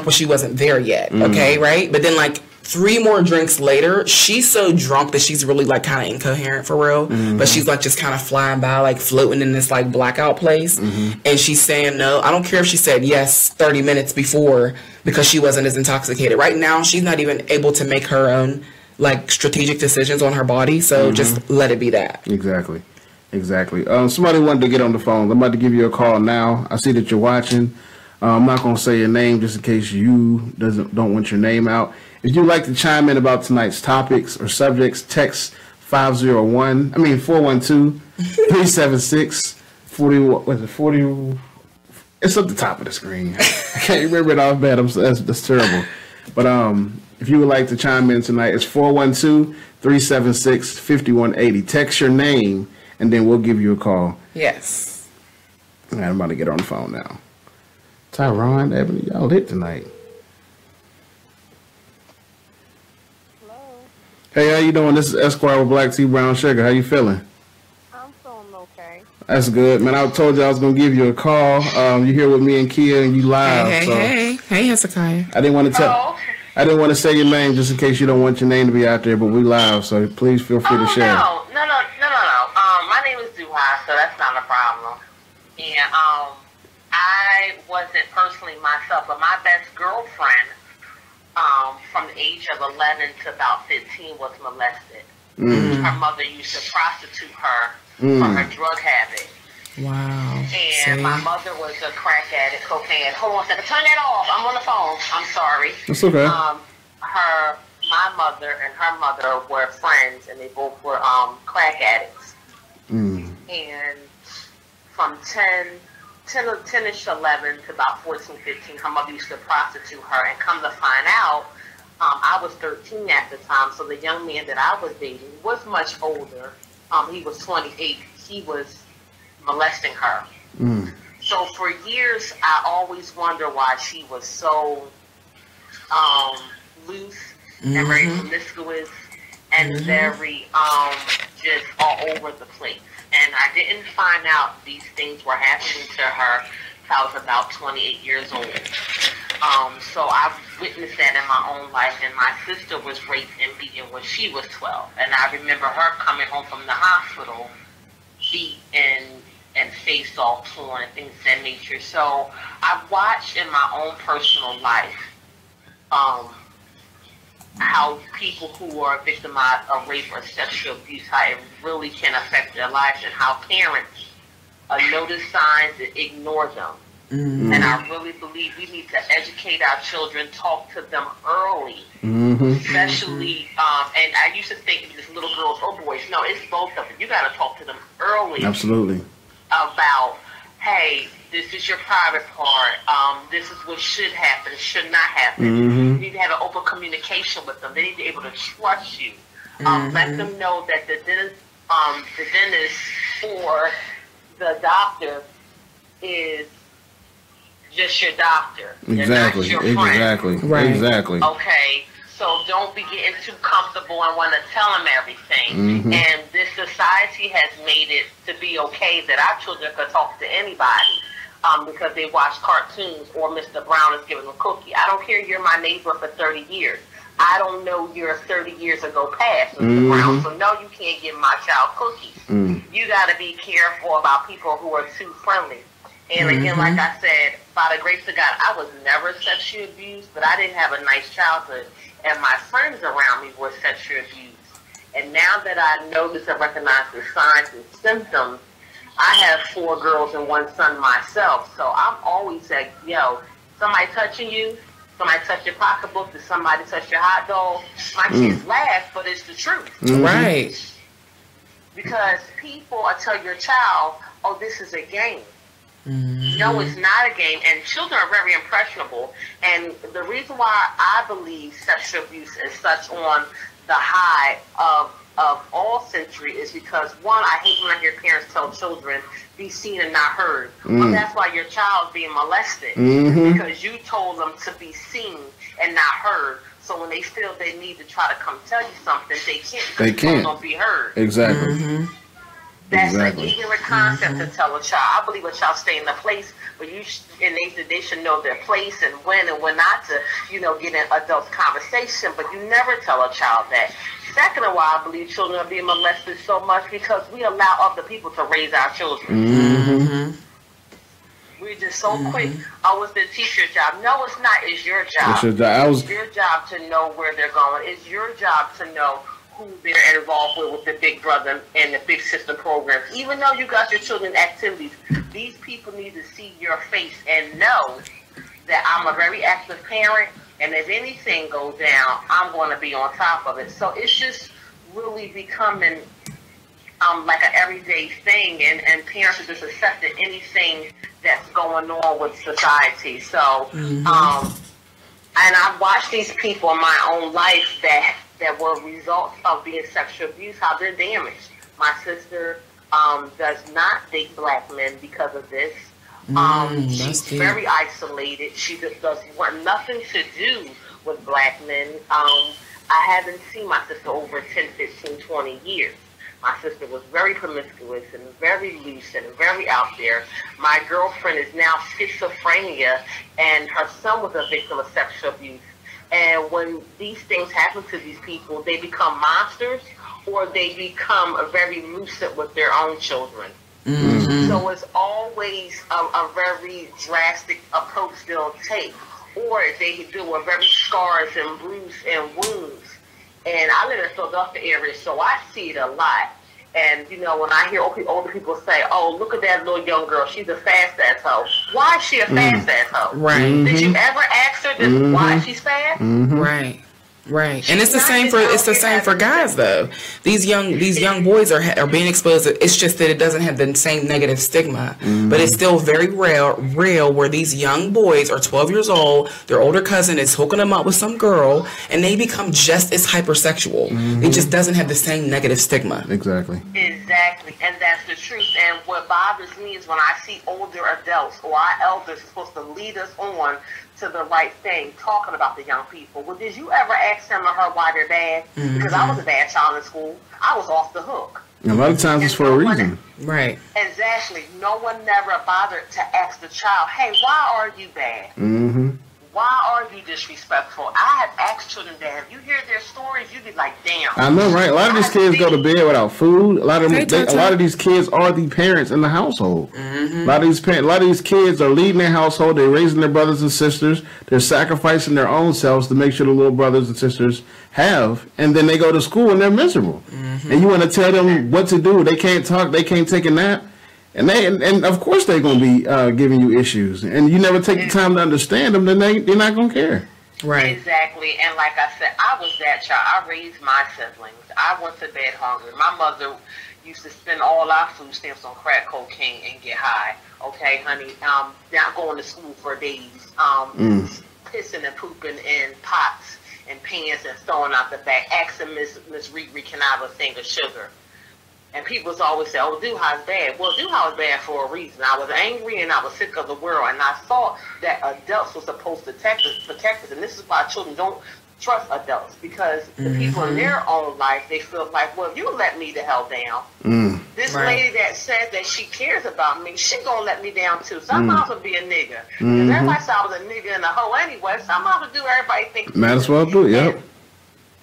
S2: but she wasn't there yet. Okay, right? But then like 3 more drinks later, she's so drunk that she's really like kind of incoherent for real. But she's like just kind of flying by, like floating in this like blackout place. And she's saying no. I don't care if she said yes 30 minutes before because she wasn't as intoxicated. Right now, she's not even able to make her own like strategic decisions on her body. So just let it be that.
S1: Exactly. Somebody wanted to get on the phone. I'm about to give you a call now. I see that you're watching. I'm not going to say your name just in case you don't want your name out. If you'd like to chime in about tonight's topics or subjects, text 412-376-40. It's at the top of the screen. I can't remember it off bad. That's terrible. But if you would like to chime in tonight, it's 412-376-5180. Text your name, and then we'll give you a call.
S2: Yes.
S1: All right, I'm about to get on the phone now. Tyron, Ebony, y'all lit tonight. Hey, how you doing? This is Esquire with Black Tea Brown Sugar. How you feeling?
S4: I'm feeling okay.
S1: That's good, man. I told you I was gonna give you a call. You here with me and Kia, and you live.
S2: Hey, Hezekiah.
S1: I didn't want to say your name just in case you don't want your name to be out there, but we live, so please feel free to share.
S4: No. My name is Duha, so that's not a problem. And I wasn't personally myself, but my best girlfriend, from the age of 11 to about 15, was molested. Her mother used to prostitute her for her drug habit.
S2: Wow.
S4: And my mother was a crack addict, cocaine. Hold on a second. Turn that off. I'm on the phone. I'm sorry.
S1: That's okay.
S4: My mother and her mother were friends, and they both were crack addicts. And from 10 10-ish, 11 to about 14, 15, her mother used to prostitute her, and come to find out, I was 13 at the time, so the young man that I was dating was much older. He was 28. He was molesting her. So for years, I always wondered why she was so loose and very promiscuous and very just all over the place. And I didn't find out these things were happening to her until I was about 28 years old. So I've witnessed that in my own life. And my sister was raped and beaten when she was 12. And I remember her coming home from the hospital, beat and face all torn and things of that nature. So I've watched in my own personal life how people who are victimized of rape or sexual abuse, how it really can affect their lives, and how parents notice signs and ignore them. And I really believe we need to educate our children, talk to them early, especially, and I used to think it was little girls or boys. No, it's both of them. You got to talk to them early.
S1: Absolutely.
S4: About, hey, this is your private part. This is what should happen, should not happen. You need to have an open communication with them. They need to be able to trust you. Let them know that the dentist or the doctor is just your doctor.
S1: Exactly.
S4: They're not your friend.
S1: Exactly.
S2: Right.
S1: Exactly.
S4: Okay. So don't be getting too comfortable and want to tell them everything. And this society has made it to be okay that our children can talk to anybody because they watch cartoons or Mr. Brown is giving them a cookie. I don't care you're my neighbor for 30 years. I don't know you're 30 years ago past, Mr. Brown. So no, you can't give my child cookies. You got to be careful about people who are too friendly. And again, like I said, by the grace of God, I was never sexually abused, but I didn't have a nice childhood. And my friends around me were sexually abused. And now that I notice and recognize the signs and symptoms, I have 4 girls and 1 son myself. So I'm always like, yo, somebody touching you? Somebody touch your pocketbook? Did somebody touch your hot dog? My kids laugh, but it's the truth.
S2: Right.
S4: Because people will tell your child, oh, this is a game. No, it's not a game, and children are very impressionable. And the reason why I believe sexual abuse is such on the high of all century is because, one, I hate when I hear parents tell children, be seen and not heard. Well, that's why your child's being molested, because you told them to be seen and not heard. So when they feel they need to try to come tell you something, they can't.
S1: They can't.
S4: Don't be heard.
S1: Exactly.
S4: That's an ignorant concept to tell a child. I believe a child stay in the place, but they should know their place and when not to, get in adult conversation. But you never tell a child that. Second of all, I believe children are being molested so much because we allow other people to raise our children. We're just so quick. Oh, it's the teacher's job. No, it's not. It's your job.
S1: It's your job.
S4: It's your job to know where they're going. It's your job to know who they're involved with the Big Brother and the Big Sister programs. Even though you got your children's activities, these people need to see your face and know that I'm a very active parent, and if anything goes down, I'm going to be on top of it. So it's just really becoming like an everyday thing, and parents are just accepting anything that's going on with society. So, and I've watched these people in my own life that were results of being sexual abuse, how they're damaged. My sister does not date black men because of this. She's very isolated. She just doesn't want nothing to do with black men. I haven't seen my sister over 10, 15, 20 years. My sister was very promiscuous and very loose and very out there. My girlfriend is now schizophrenia, and her son was a victim of sexual abuse. And when these things happen to these people, they become monsters, or they become very lucid with their own children. So it's always a very drastic approach they'll take, or they do a very scars and bruises and wounds. And I live in the Philadelphia area, so I see it a lot. And, when I hear older people say, oh, look at that little young girl, she's a fast-ass hoe. Why is she a fast-ass hoe?
S2: Right.
S4: Did you ever ask her this, why she's fast?
S2: Right. Right, and it's the same for guys though. These young boys are being exposed. It's just that it doesn't have the same negative stigma, but it's still very real where these young boys are 12 years old. Their older cousin is hooking them up with some girl, and they become just as hypersexual. It just doesn't have the same negative stigma.
S1: Exactly,
S4: and that's the truth. And what bothers me is when I see older adults or our elders supposed to lead us on to the right thing, talking about the young people. Well, did you ever ask them or her why they're bad? Because I was a bad child in school. I was off the hook.
S1: A lot of times it's for a reason.
S2: Right.
S4: Exactly. No one never bothered to ask the child, hey, why are you bad? Why are you disrespectful? I have asked children that. If you hear their stories, you'd be like, damn.
S1: I know, right? A lot of these kids go to bed without food. A lot of these kids are the parents in the household. A lot of these kids are leading their household. They're raising their brothers and sisters. They're sacrificing their own selves to make sure the little brothers and sisters have. And then they go to school and they're miserable. And you want to tell them what to do. They can't talk. They can't take a nap. And of course they're going to be giving you issues. And you never take the time to understand them, then they're not going to care.
S2: Right.
S4: Exactly. And like I said, I was that child. I raised my siblings. I went to bed hungry. My mother used to spend all our food stamps on crack cocaine and get high. Okay, honey. Not going to school for days. Pissing and pooping in pots and pans and throwing out the back. Asking Miss Riri, can I have a thing of sugar? And people always say, oh, Duhai's bad. Well, Duhai was bad for a reason. I was angry and I was sick of the world. And I thought that adults were supposed to protect us. And this is why children don't trust adults. Because the people in their own life, they feel like, well, if you let me the hell down. This lady that says that she cares about me, she going to let me down too. So I might as well be a nigga. Because everybody said I was a nigga and a hoe anyway. So I might as well do what everybody thinks.
S1: Might as well do, yep.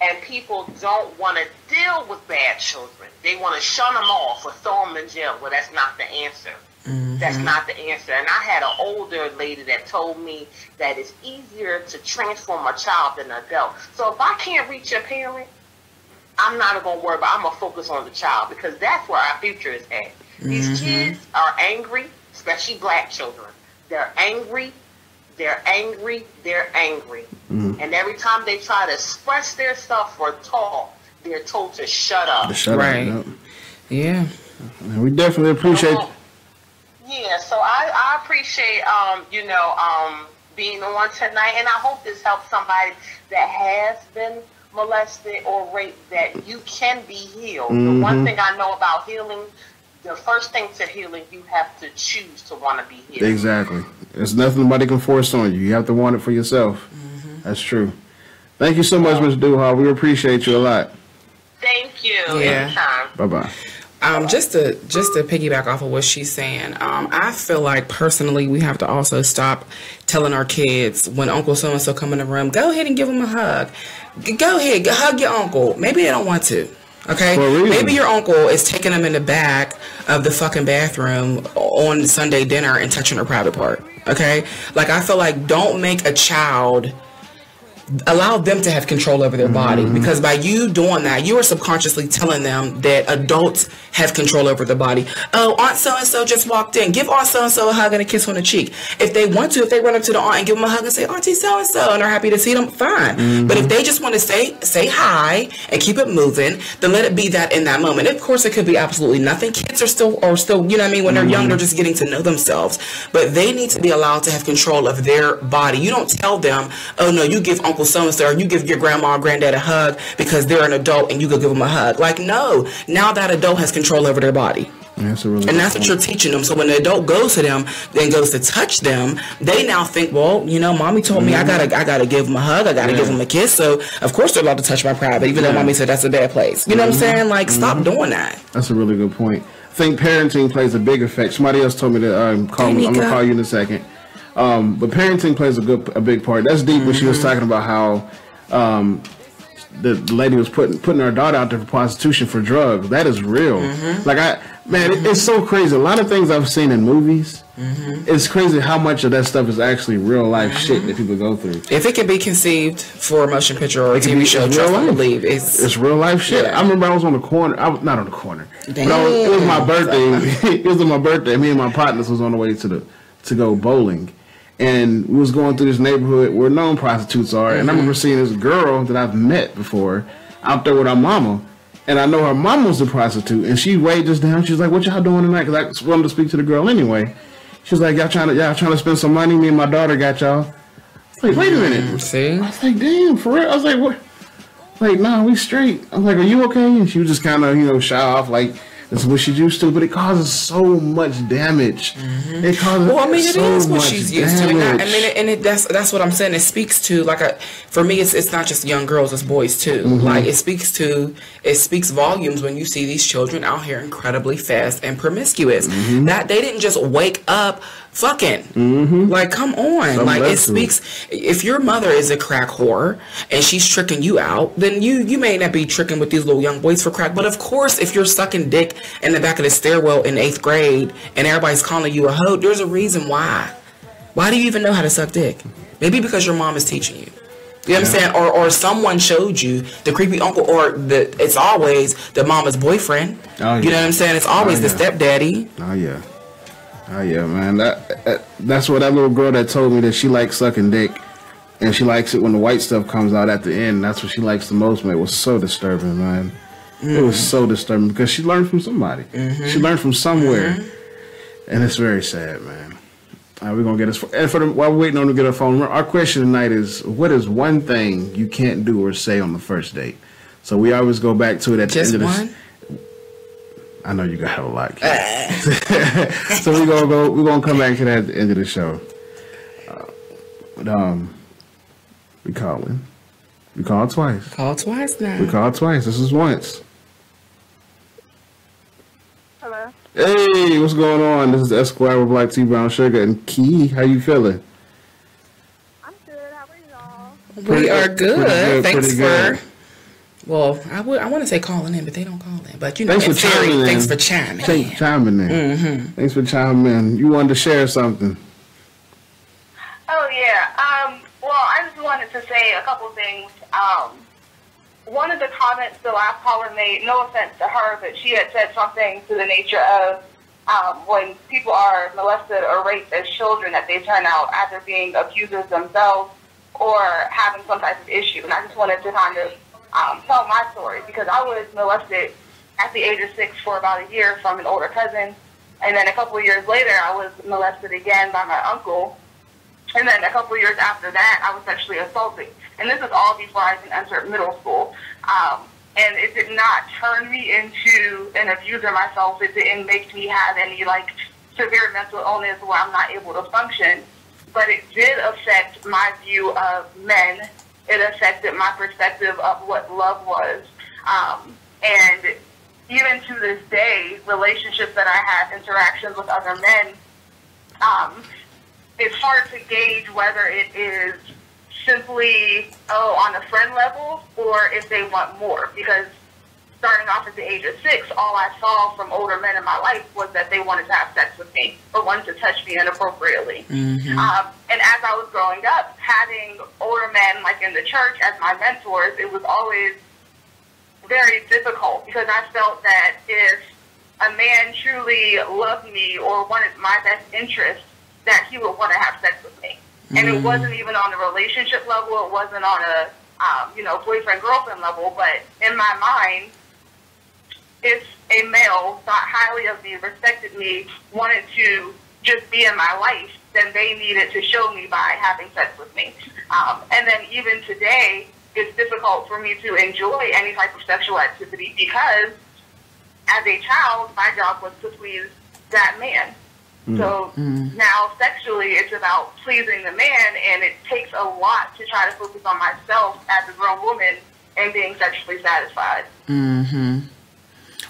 S4: And people don't want to deal with bad children. They want to shun them off or throw them in jail. Well, that's not the answer. That's not the answer. And I had an older lady that told me that it's easier to transform a child than an adult. So if I can't reach a parent, I'm not going to worry about it. I'm going to focus on the child because that's where our future is at. These kids are angry, especially black children. They're angry. They're angry. They're angry. And every time they try to express their stuff or talk, they're told to shut up.
S2: Right.
S1: Up.
S2: Yeah.
S1: We definitely appreciate.
S4: Yeah. So I appreciate being on tonight, and I hope this helps somebody that has been molested or raped. That you can be healed. The one thing I know about healing. The first thing to healing, you have to choose to want to be healed. Exactly.
S1: There's nothing nobody can force on you. You have to want it for yourself. That's true. Thank you so much, Ms. Duhai. We appreciate you a lot.
S4: Thank you.
S2: Yeah.
S4: Anytime.
S1: Bye-bye.
S2: Just to piggyback off of what she's saying, I feel like personally we have to also stop telling our kids when Uncle so-and-so come in the room, go ahead and give them a hug. Go ahead, hug your uncle. Maybe they don't want to. Okay, maybe your uncle is taking them in the back of the fucking bathroom on Sunday dinner and touching her private part. Okay, like I feel like don't make a child, allow them to have control over their body, because by you doing that, you are subconsciously telling them that adults have control over their body. Oh, Aunt so-and-so just walked in. Give Aunt so-and-so a hug and a kiss on the cheek. If they want to, if they run up to the aunt and give them a hug and say, Auntie so-and-so, and they're happy to see them, fine. But if they just want to say hi and keep it moving, then let it be that in that moment. Of course, it could be absolutely nothing. Kids are still, you know what I mean, when they're young, they're just getting to know themselves. But they need to be allowed to have control of their body. You don't tell them, oh, no, you give Uncle so-and-so, or you give your grandma or granddad a hug because they're an adult and you go give them a hug. Like, no, now that adult has control over their body.
S1: That's
S2: and that's what you're teaching them. So when the adult goes to them and goes to touch them, they now think, well, you know, mommy told me I gotta give them a hug, I gotta give them a kiss. So of course they're allowed to touch my private, even though mommy said that's a bad place. You know what I'm saying? Like, stop doing that.
S1: That's a really good point. I think parenting plays a big effect. Somebody else told me to I'm gonna call you in a second. But parenting plays a big part. That's deep when she was talking about how the lady was putting her daughter out there for prostitution for drugs. That is real. Like it's so crazy. A lot of things I've seen in movies. It's crazy how much of that stuff is actually real life shit that people go through.
S2: If it can be conceived for a motion picture or a TV show, trust me, believe it's
S1: real life shit. Yeah. I remember I was on the corner. I was not on the corner. But it was my birthday. It was on my birthday. Me and my partners was on the way to go bowling. And we was going through this neighborhood where known prostitutes are. And I remember seeing this girl that I've met before out there with her mama. And I know her mom was a prostitute. And she waved us down. She's like, what y'all doing tonight? Because I wanted to speak to the girl anyway. She's like, y'all trying to spend some money? Me and my daughter got y'all. I was like, wait a minute.
S2: See?
S1: I was like, damn, for real? I was like, what? Like, nah, we straight. I was like, are you okay? And she was just kind of, shy off like, that's what she's used to, but it causes so much damage. It causes
S2: it is what she's used to. That's what I'm saying. It speaks to for me, it's not just young girls, it's boys too. Like it speaks volumes when you see these children out here incredibly fast and promiscuous. That they didn't just wake up fucking. Like, come on. Like it speaks. If your mother is a crack whore and she's tricking you out, then you may not be tricking with these little young boys for crack. But of course, if you're sucking dick in the back of the stairwell in 8th grade and everybody's calling you a hoe, there's a reason why. Why do you even know how to suck dick? Maybe because your mom is teaching you. You know what I'm saying? Or someone showed you, the creepy uncle, or it's always the mama's boyfriend. Oh, yeah. You know what I'm saying? It's always the stepdaddy.
S1: Oh yeah, man. That's what that little girl that told me that she likes sucking dick, and she likes it when the white stuff comes out at the end. That's what she likes the most, man. It was so disturbing, man. It was so disturbing because she learned from somebody. She learned from somewhere, and it's very sad, man. We're gonna get us. And while we're waiting on to get our phone, our question tonight is: what is one thing you can't do or say on the first date? So we always go back to it at the end of this. I know you got a lot, kids. So we're gonna come back to that at the end of the show. We calling. We called twice.
S2: Call twice now.
S1: We called twice. This is once.
S5: Hello.
S1: Hey, what's going on? This is Esquire with Black Tea, Brown Sugar, and Key. How you feeling?
S5: I'm good. How are y'all?
S2: We are good. Thanks for. Well, I want to say calling in, but they don't call in. But
S1: thanks for chiming in.
S2: Thanks for chiming
S1: in. Thanks for chiming in. You wanted to share something.
S5: Oh yeah. Well, I just wanted to say a couple things. One of the comments the last caller made, no offense to her, but she had said something to the nature of when people are molested or raped as children, that they turn out either being abusers themselves or having some type of issue. And I just wanted to kind of tell my story, because I was molested at the age of 6 for about a year from an older cousin. And then a couple of years later, I was molested again by my uncle. And then a couple of years after that, I was sexually assaulted. And this is all before I even entered middle school. And it did not turn me into an abuser myself. It didn't make me have any, severe mental illness where I'm not able to function. But it did affect my view of men. It affected my perspective of what love was. And even to this day, relationships that I have, interactions with other men, it's hard to gauge whether it is simply, on a friend level, or if they want more. Because starting off at the age of 6, all I saw from older men in my life was that they wanted to have sex with me or wanted to touch me inappropriately. And as I was growing up, having older men in the church as my mentors, it was always very difficult, because I felt that if a man truly loved me or wanted my best interest, that he would want to have sex with me. And it wasn't even on a relationship level. It wasn't on a, boyfriend-girlfriend level. But in my mind, if a male thought highly of me, respected me, wanted to just be in my life, then they needed to show me by having sex with me. And then even today, it's difficult for me to enjoy any type of sexual activity, because as a child, my job was to please that man. So now sexually, it's about pleasing the man, and it takes a lot to try to focus on myself as a grown woman and being sexually satisfied.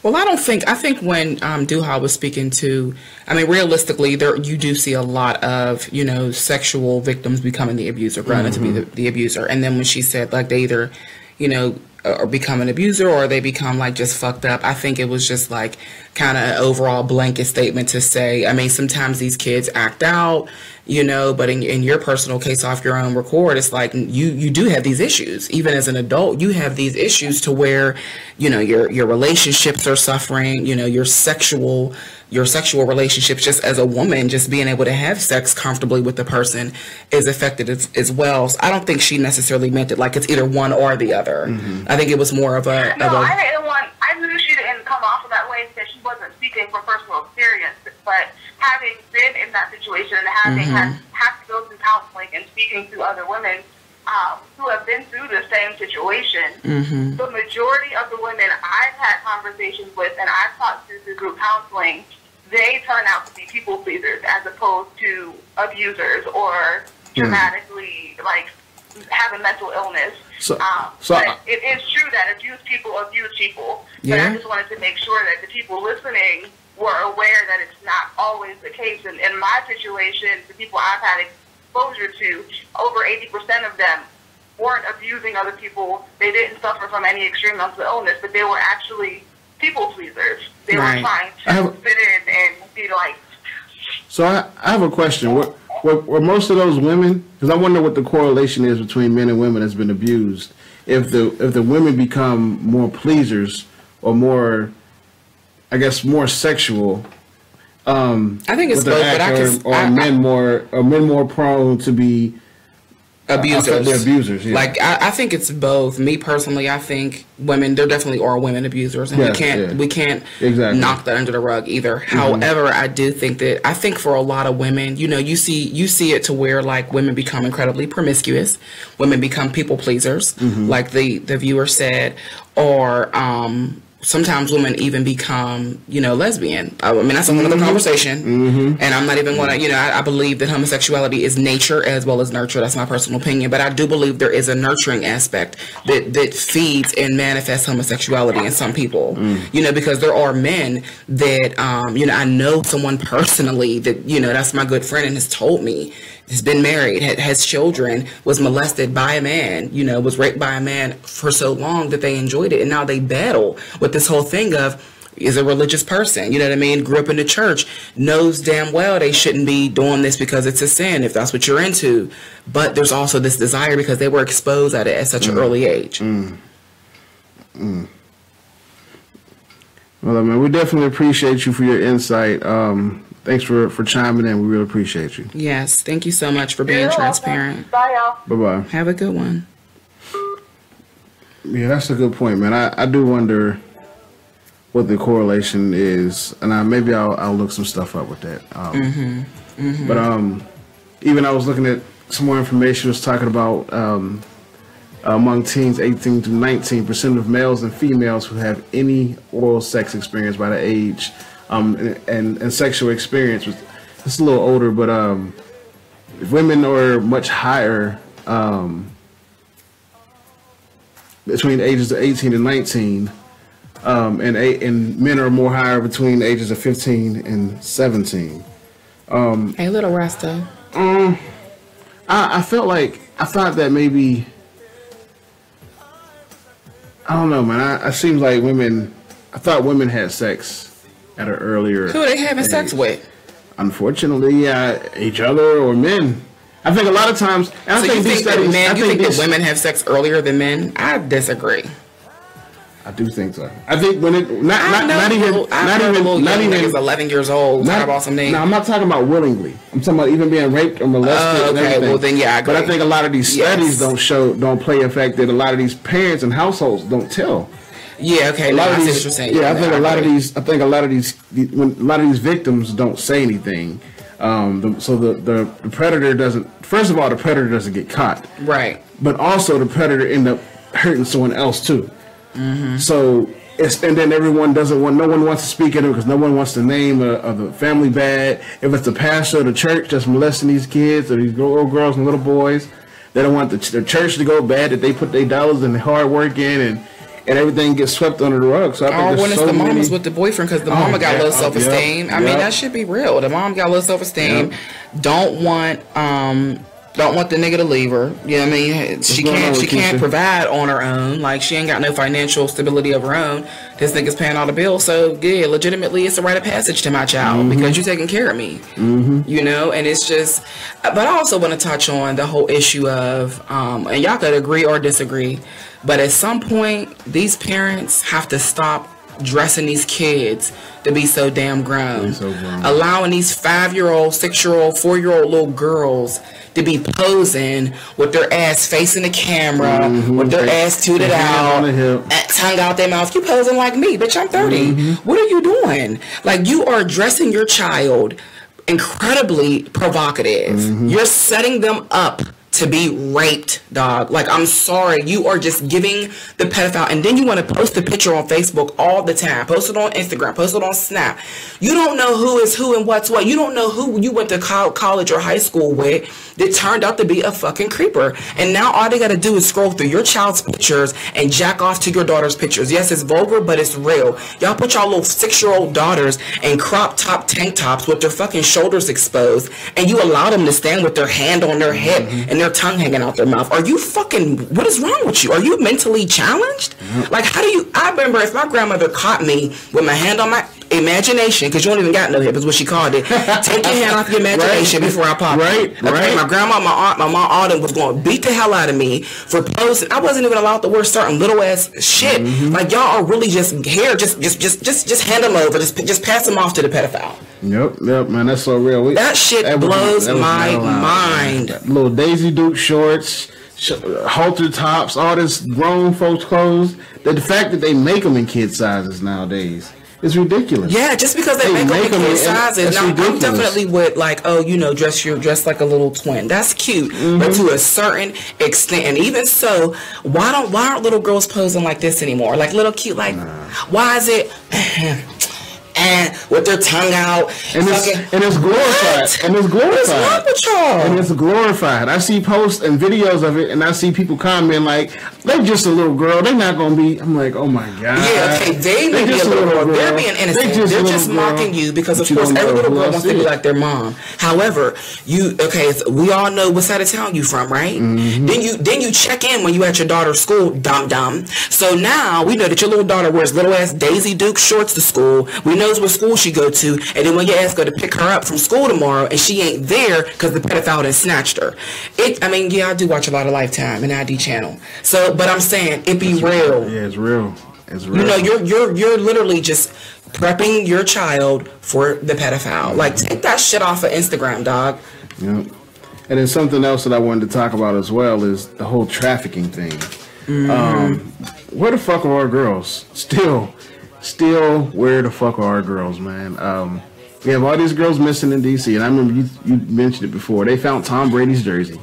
S2: Well, I think when Duha was speaking to, realistically, you do see a lot of, sexual victims becoming the abuser, growing up to be the abuser. And then when she said, they either, or become an abuser, or they become like just fucked up. I think it was just like kind of an overall blanket statement to say, I mean, sometimes these kids act out, you know, but in your personal case off your own record, it's like you do have these issues. Even as an adult, you have these issues to where, you know, your relationships are suffering, you know, your sexual relationships, just as a woman, just being able to have sex comfortably with the person is affected as well. So I don't think she necessarily meant it like it's either one or the other. I think it was more of a...
S5: I knew she didn't come off of that way because she wasn't speaking from personal experience, but having been in that situation and having had to go through counseling and speaking to other women who have been through the same situation, the majority of the women I've had conversations with and I've talked to through group counseling, they turn out to be people pleasers as opposed to abusers or dramatically like having mental illness. But it is true that abused people abuse people. But I just wanted to make sure that the people listening were aware that it's not always the case. And in my situation, the people I've had exposure to, over 80% of them weren't abusing other people. They didn't suffer from any extreme mental illness, but they were actually people pleasers. They were trying to fit in and be liked.
S1: So I have a question. Were most of those women, because I wonder what the correlation is between men and women that's been abused, if the women become more pleasers or more, I guess, more sexual,
S2: I think it's both, but
S1: men more prone to be abusers. Yeah.
S2: Like I think it's both. Me personally, I think there definitely are women abusers, and we can't knock that under the rug either. However, I do think for a lot of women, you know, you see it to where like women become incredibly promiscuous, women become people pleasers, like the viewer said, or sometimes women even become, you know, lesbian. I mean, that's another conversation. And I'm not even going to, you know, I believe that homosexuality is nature as well as nurture. That's my personal opinion. But I do believe there is a nurturing aspect that feeds and manifests homosexuality in some people. You know, because there are men that, you know, I know someone personally that, you know, that's my good friend and has told me, has been married, has children, was molested by a man, you know, was raped by a man for so long that they enjoyed it. And now they battle with this whole thing of, is a religious person, you know what I mean? Grew up in the church, knows damn well they shouldn't be doing this because it's a sin, if that's what you're into. But there's also this desire because they were exposed at it at such an early age.
S1: Well, I mean, we definitely appreciate you for your insight. Thanks for chiming in. We really appreciate you.
S2: Yes. Thank you so much for being transparent.
S5: Bye, y'all.
S1: Bye-bye.
S2: Have a good one.
S1: Yeah, that's a good point, man. I do wonder what the correlation is, and maybe I'll look some stuff up with that. But even I was looking at some more information. It was talking about among teens 18 to 19% of males and females who have any oral sex experience by the age and sexual experience. It's a little older, but women are much higher between ages of 18 and 19, and men are more higher between the ages of 15 and 17.
S2: Hey, little Rasta.
S1: I thought that maybe, I don't know, man. I seems like I thought women had sex at an earlier.
S2: Who are they having sex with?
S1: Unfortunately, each other or men. I think a lot of times. And
S2: so you think that women have sex earlier than men? I disagree.
S1: I do think so. I think when it not even
S2: 11 years old. Talk about some names.
S1: No, I'm not talking about willingly. I'm talking about even being raped or molested. And everything.
S2: Well then I agree.
S1: But I think a lot of these studies don't play a fact that a lot of these parents and households don't tell.
S2: Yeah, okay. I see what you're saying.
S1: Yeah, I think a lot of these victims don't say anything. So the predator doesn't. First of all, the predator doesn't get caught.
S2: Right.
S1: But also the predator end up hurting someone else too. So and then no one wants to speak at him because no one wants the name of the family bad. If it's the pastor of the church that's molesting these kids or these little girls and little boys, they don't want the church to go bad that they put their dollars and hard work in and everything gets swept under the rug. So I think
S2: when it's the mama's with the boyfriend because the mama got low self-esteem. I mean, that should be real. The mom got low self-esteem. Don't want Don't want the nigga to leave her. You know what I mean? She can't provide on her own. Like, she ain't got no financial stability of her own. This nigga's paying all the bills. So, yeah, legitimately, it's a rite of passage to my child because you're taking care of me. You know? And it's just... But I also want to touch on the whole issue of... and y'all could agree or disagree. But at some point, these parents have to stop dressing these kids to be so damn grown. Allowing these 5-year-old, 6-year-old, 4-year-old little girls to be posing with their ass facing the camera, with their ass tooted out, tongue out their mouth. You posing like me, bitch, I'm 30. What are you doing? Like, you are dressing your child incredibly provocative. You're setting them up to be raped, dog. Like, I'm sorry. You are just giving the pedophile. And then you want to post a picture on Facebook all the time. Post it on Instagram. Post it on Snap. You don't know who is who and what's what. You don't know who you went to college or high school with that turned out to be a fucking creeper. And now all they got to do is scroll through your child's pictures and jack off to your daughter's pictures. Yes, it's vulgar, but it's real. Y'all put y'all little 6-year-old daughters in crop top tank tops with their fucking shoulders exposed, and you allow them to stand with their hand on their hip and their tongue hanging out their mouth. Are you fucking... What is wrong with you? Are you mentally challenged? Like, how do you... I remember if my grandmother caught me with my hand on my imagination, because you don't even got no hip, is what she called it. Take your hand off your imagination before I pop it. Okay, my grandma, my aunt, my mom, all them was going to beat the hell out of me for posting. I wasn't even allowed to wear certain little ass shit. Like, y'all are really just here. Just hand them over. Just pass them off to the pedophile.
S1: Yep, man, that's so real.
S2: That shit blows my mind.
S1: Little Daisy Duke shorts, halter tops, all this grown folks clothes. The fact that they make them in kid sizes nowadays is ridiculous.
S2: Yeah, just because they make them in kid sizes. Now, I'm definitely with, like, oh, you know, dress like a little twin. That's cute, but to a certain extent. And even so, why aren't little girls posing like this anymore? Like, little cute, like, why is it... and with their tongue out,
S1: and it's glorified. And it's glorified.
S2: What's wrong with y'all?
S1: And it's glorified. I see posts and videos of it, and I see people comment like, "They're just a little girl. They're not gonna be." I'm like, "Oh my god."
S2: Yeah, okay. They may be a little girl. They're being innocent. They're just mocking you because, of course, every little girl wants to be like their mom. However, we all know what side of town you from, right? Then you check in when you at your daughter's school, dumb. So now we know that your little daughter wears little ass Daisy Duke shorts to school. We knows what school she go to, and then when your ass go to pick her up from school tomorrow, and she ain't there because the pedophile done snatched her. I do watch a lot of Lifetime and ID channel. So, but I'm saying it be real.
S1: Yeah, it's real. It's real.
S2: You know, you're literally just prepping your child for the pedophile. Like, take that shit off of Instagram, dog.
S1: Yep. And then something else that I wanted to talk about as well is the whole trafficking thing. Where the fuck are our girls? Still, where the fuck are our girls, man? We have all these girls missing in D.C., and I remember you mentioned it before. They found Tom Brady's jersey.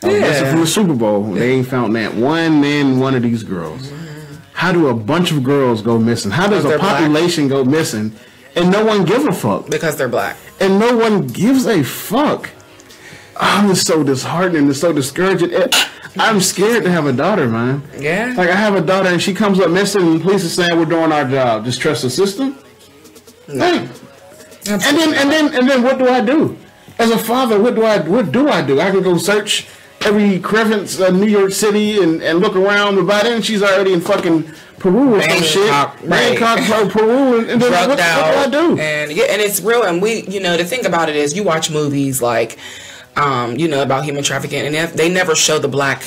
S1: That's from the Super Bowl. They ain't found that one of these girls. How do a bunch of girls go missing? How does a population go missing and no one gives a fuck?
S2: Because they're black.
S1: And no one gives a fuck. Oh, it's so disheartening. It's so discouraging. I'm scared to have a daughter, man.
S2: Yeah.
S1: Like, I have a daughter and she comes up missing and the police are saying we're doing our job. Just trust the system?
S2: No.
S1: Hey. And then what do I do? As a father, what do I do? I can go search every crevice of New York City and look around, but by then she's already in fucking Peru or some shit. Bangkok, Peru, and then what do I do?
S2: And it's real. And the thing about it is, you watch movies like, about human trafficking, and they never show black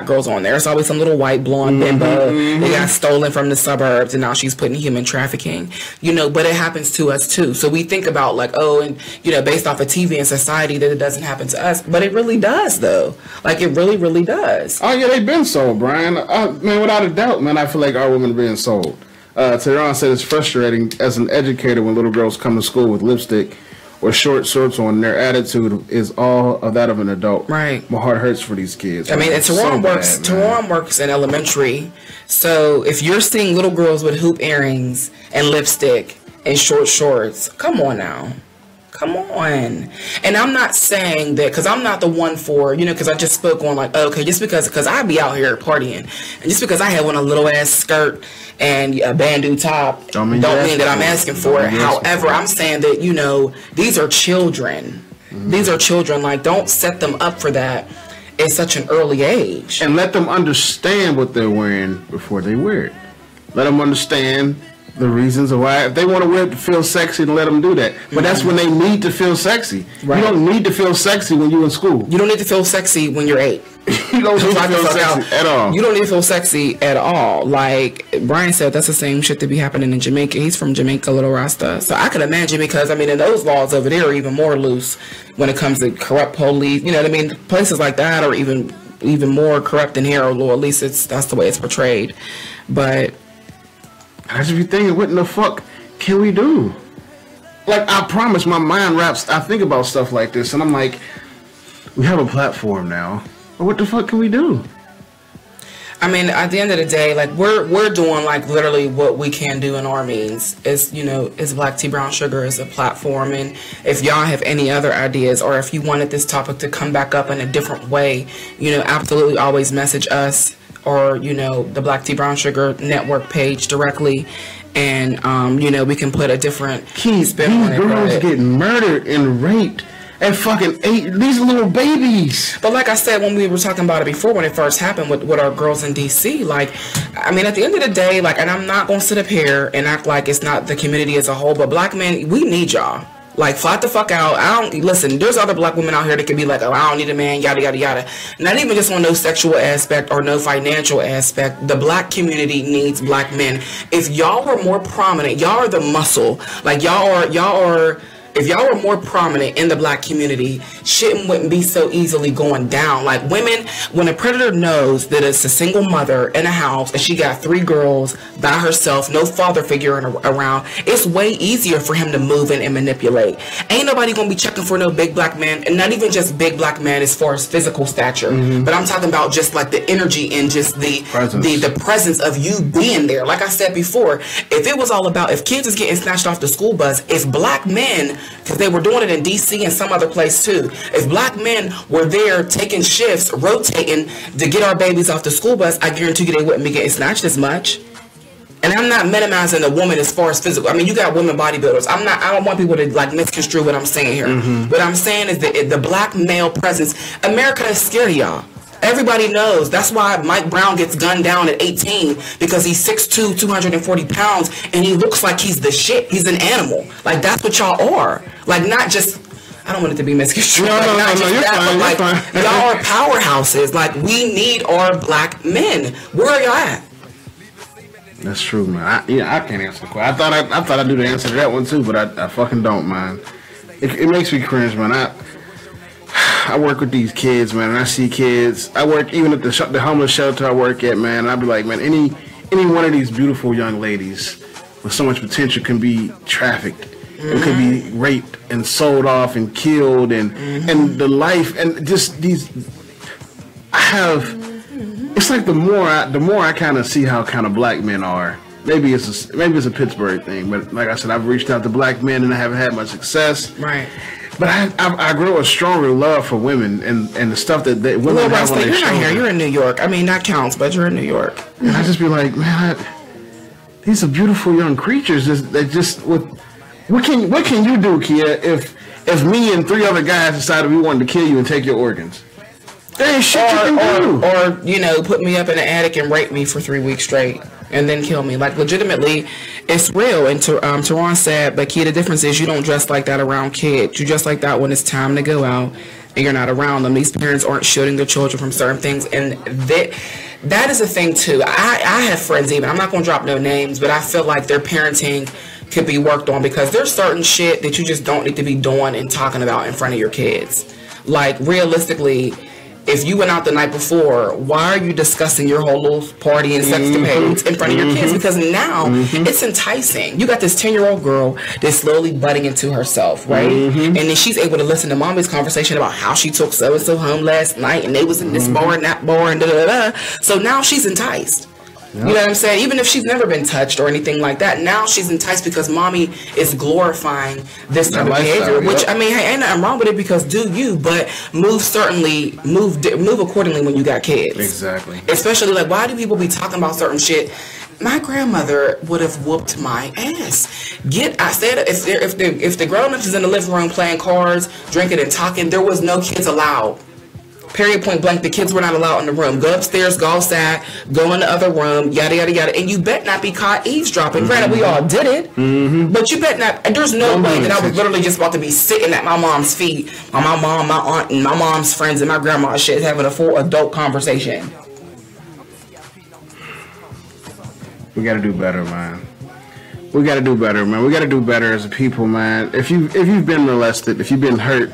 S2: girls on there. It's always some little white blonde bimbo. They got stolen from the suburbs, and now she's put in human trafficking. But it happens to us too. So we think about like, based off of TV and society, that it doesn't happen to us, but it really does, though. Like, it really, really does.
S1: Oh yeah, they've been sold, Brian. Man, without a doubt, man. I feel like our women are being sold. Tehran said it's frustrating as an educator when little girls come to school with lipstick or short shorts on. Their attitude is all of that of an adult.
S2: Right.
S1: My heart hurts for these kids.
S2: I mean, and Tehran works in elementary. So if you're seeing little girls with hoop earrings and lipstick and short shorts, come on now. Come on. And I'm not saying that, because I'm not the one for, because I just spoke on like, okay, just because I be out here partying, and just because I have on a little ass skirt and a bandeau top don't mean that I'm asking for it. However, I'm saying that, these are children. These are children. Like, don't set them up for that at such an early age.
S1: And let them understand what they're wearing before they wear it. Let them understand the reasons why. If they want to wear it to feel sexy, then let them do that. But that's when they need to feel sexy. Right. You don't need to feel sexy when you're in school.
S2: You don't need to feel sexy when you're 8.
S1: You don't need to feel sexy at all.
S2: You don't need to feel sexy at all. Like Brian said, that's the same shit that be happening in Jamaica. He's from Jamaica, Little Rasta. So I could imagine, because I mean, in those laws over there are even more loose when it comes to corrupt police. You know what I mean? Places like that are even more corrupt than here, or at least that's the way it's portrayed. But
S1: I just be thinking, what in the fuck can we do? Like, I promise, my mind wraps. I think about stuff like this, and I'm like, we have a platform now. But what the fuck can we do?
S2: I mean, at the end of the day, like, we're doing like literally what we can do in our means. Is, you know, is Black Tea Brown Sugar is a platform, and if y'all have any other ideas, or if you wanted this topic to come back up in a different way, you know, absolutely always message us, or, you know, the Black Tea Brown Sugar network page directly, and you know, we can put a different spin on it.
S1: These girls get murdered and raped at fucking 8. These little babies.
S2: But like I said, when we were talking about it before, when it first happened with our girls in DC, like, I mean, at the end of the day, like, and I'm not gonna sit up here and act like it's not the community as a whole, but Black men, we need y'all. Like, flat the fuck out. Listen, there's other Black women out here that can be like, oh, I don't need a man, yada, yada, yada. Not even just on no sexual aspect or no financial aspect. The Black community needs Black men. If y'all were more prominent, y'all are the muscle. Like, if y'all were more prominent in the Black community, shit wouldn't be so easily going down. Like, women, when a predator knows that it's a single mother in a house and she got 3 girls by herself, no father figure around, it's way easier for him to move in and manipulate. Ain't nobody gonna be checking for no big Black man, and not even just big Black man as far as physical stature, but I'm talking about just like the energy and just the presence of you being there. Like I said before, if it was all about, if kids is getting snatched off the school bus, if Black men, because they were doing it in DC and some other place too, if Black men were there taking shifts, rotating to get our babies off the school bus, I guarantee you they wouldn't be getting snatched as much. And I'm not minimizing the woman as far as physical. I mean, you got women bodybuilders. I don't want people to like misconstrue what I'm saying here. What I'm saying is that the Black male presence, America is scared of y'all. Everybody knows. That's why Mike Brown gets gunned down at 18, because he's 6'2", 240 pounds, and he looks like he's the shit. He's an animal. Like, that's what y'all are. Like, not just, I don't want it to be misconstrued.
S1: No,
S2: Like, y'all are powerhouses. Like, we need our Black men. Where are y'all at?
S1: That's true, man. I can't answer the question. I thought I knew the answer to that one too, but I fucking don't, man. It makes me cringe, man. I work with these kids, man, and I see kids. I work even at the homeless shelter I work at, man. And I'd be like, man, any one of these beautiful young ladies with so much potential can be trafficked, and could be raped and sold off and killed, and the life and just these. It's like the more I kind of see how kind of Black men are. Maybe it's a Pittsburgh thing, but like I said, I've reached out to Black men and I haven't had much success.
S2: Right.
S1: But I grow a stronger love for women and the stuff that women have on their shoulders.
S2: You're not here. You're in New York. I mean, that counts, but you're in New York.
S1: And I just be like, man, these are beautiful young creatures. What can you do, Kia, if me and 3 other guys decided we wanted to kill you and take your organs? There ain't shit you can do.
S2: Or, you know, put me up in the attic and rape me for 3 weeks straight and then kill me. Like, legitimately, it's real. And Teron said, but Kia, the difference is you don't dress like that around kids. You dress like that when it's time to go out and you're not around them. These parents aren't shielding their children from certain things. And that is a thing, too. I have friends even. I'm not going to drop no names, but I feel like their parenting could be worked on, because there's certain shit that you just don't need to be doing and talking about in front of your kids. Like, realistically, if you went out the night before, why are you discussing your whole little party and sexcapades in front of your kids? Because now it's enticing. You got this 10-year-old girl that's slowly butting into herself, right? And then she's able to listen to mommy's conversation about how she took so-and-so home last night and they was in this bar and that bar and da-da-da. So now she's enticed. You know what I'm saying? Even if she's never been touched or anything like that, now she's enticed because mommy is glorifying this type of behavior. Which, I mean, hey, ain't nothing wrong with it, because do you, but move accordingly when you got kids.
S1: Exactly.
S2: Especially, like, why do people be talking about certain shit? My grandmother would have whooped my ass. I said, if the grown-ups is in the living room playing cards, drinking and talking, there was no kids allowed. Period, point blank. The kids were not allowed in the room. Go upstairs, go outside, go in the other room, yada, yada, yada. And you bet not be caught eavesdropping. Granted, we all did it. But you bet not. And there's no way that I was literally just about to be sitting at my mom's feet, on my mom, my aunt, and my mom's friends, and my grandma's shit, having a full adult conversation.
S1: We got to do better, man. We got to do better, man. We got to do better as a people, man. If you've been molested, if you've been hurt,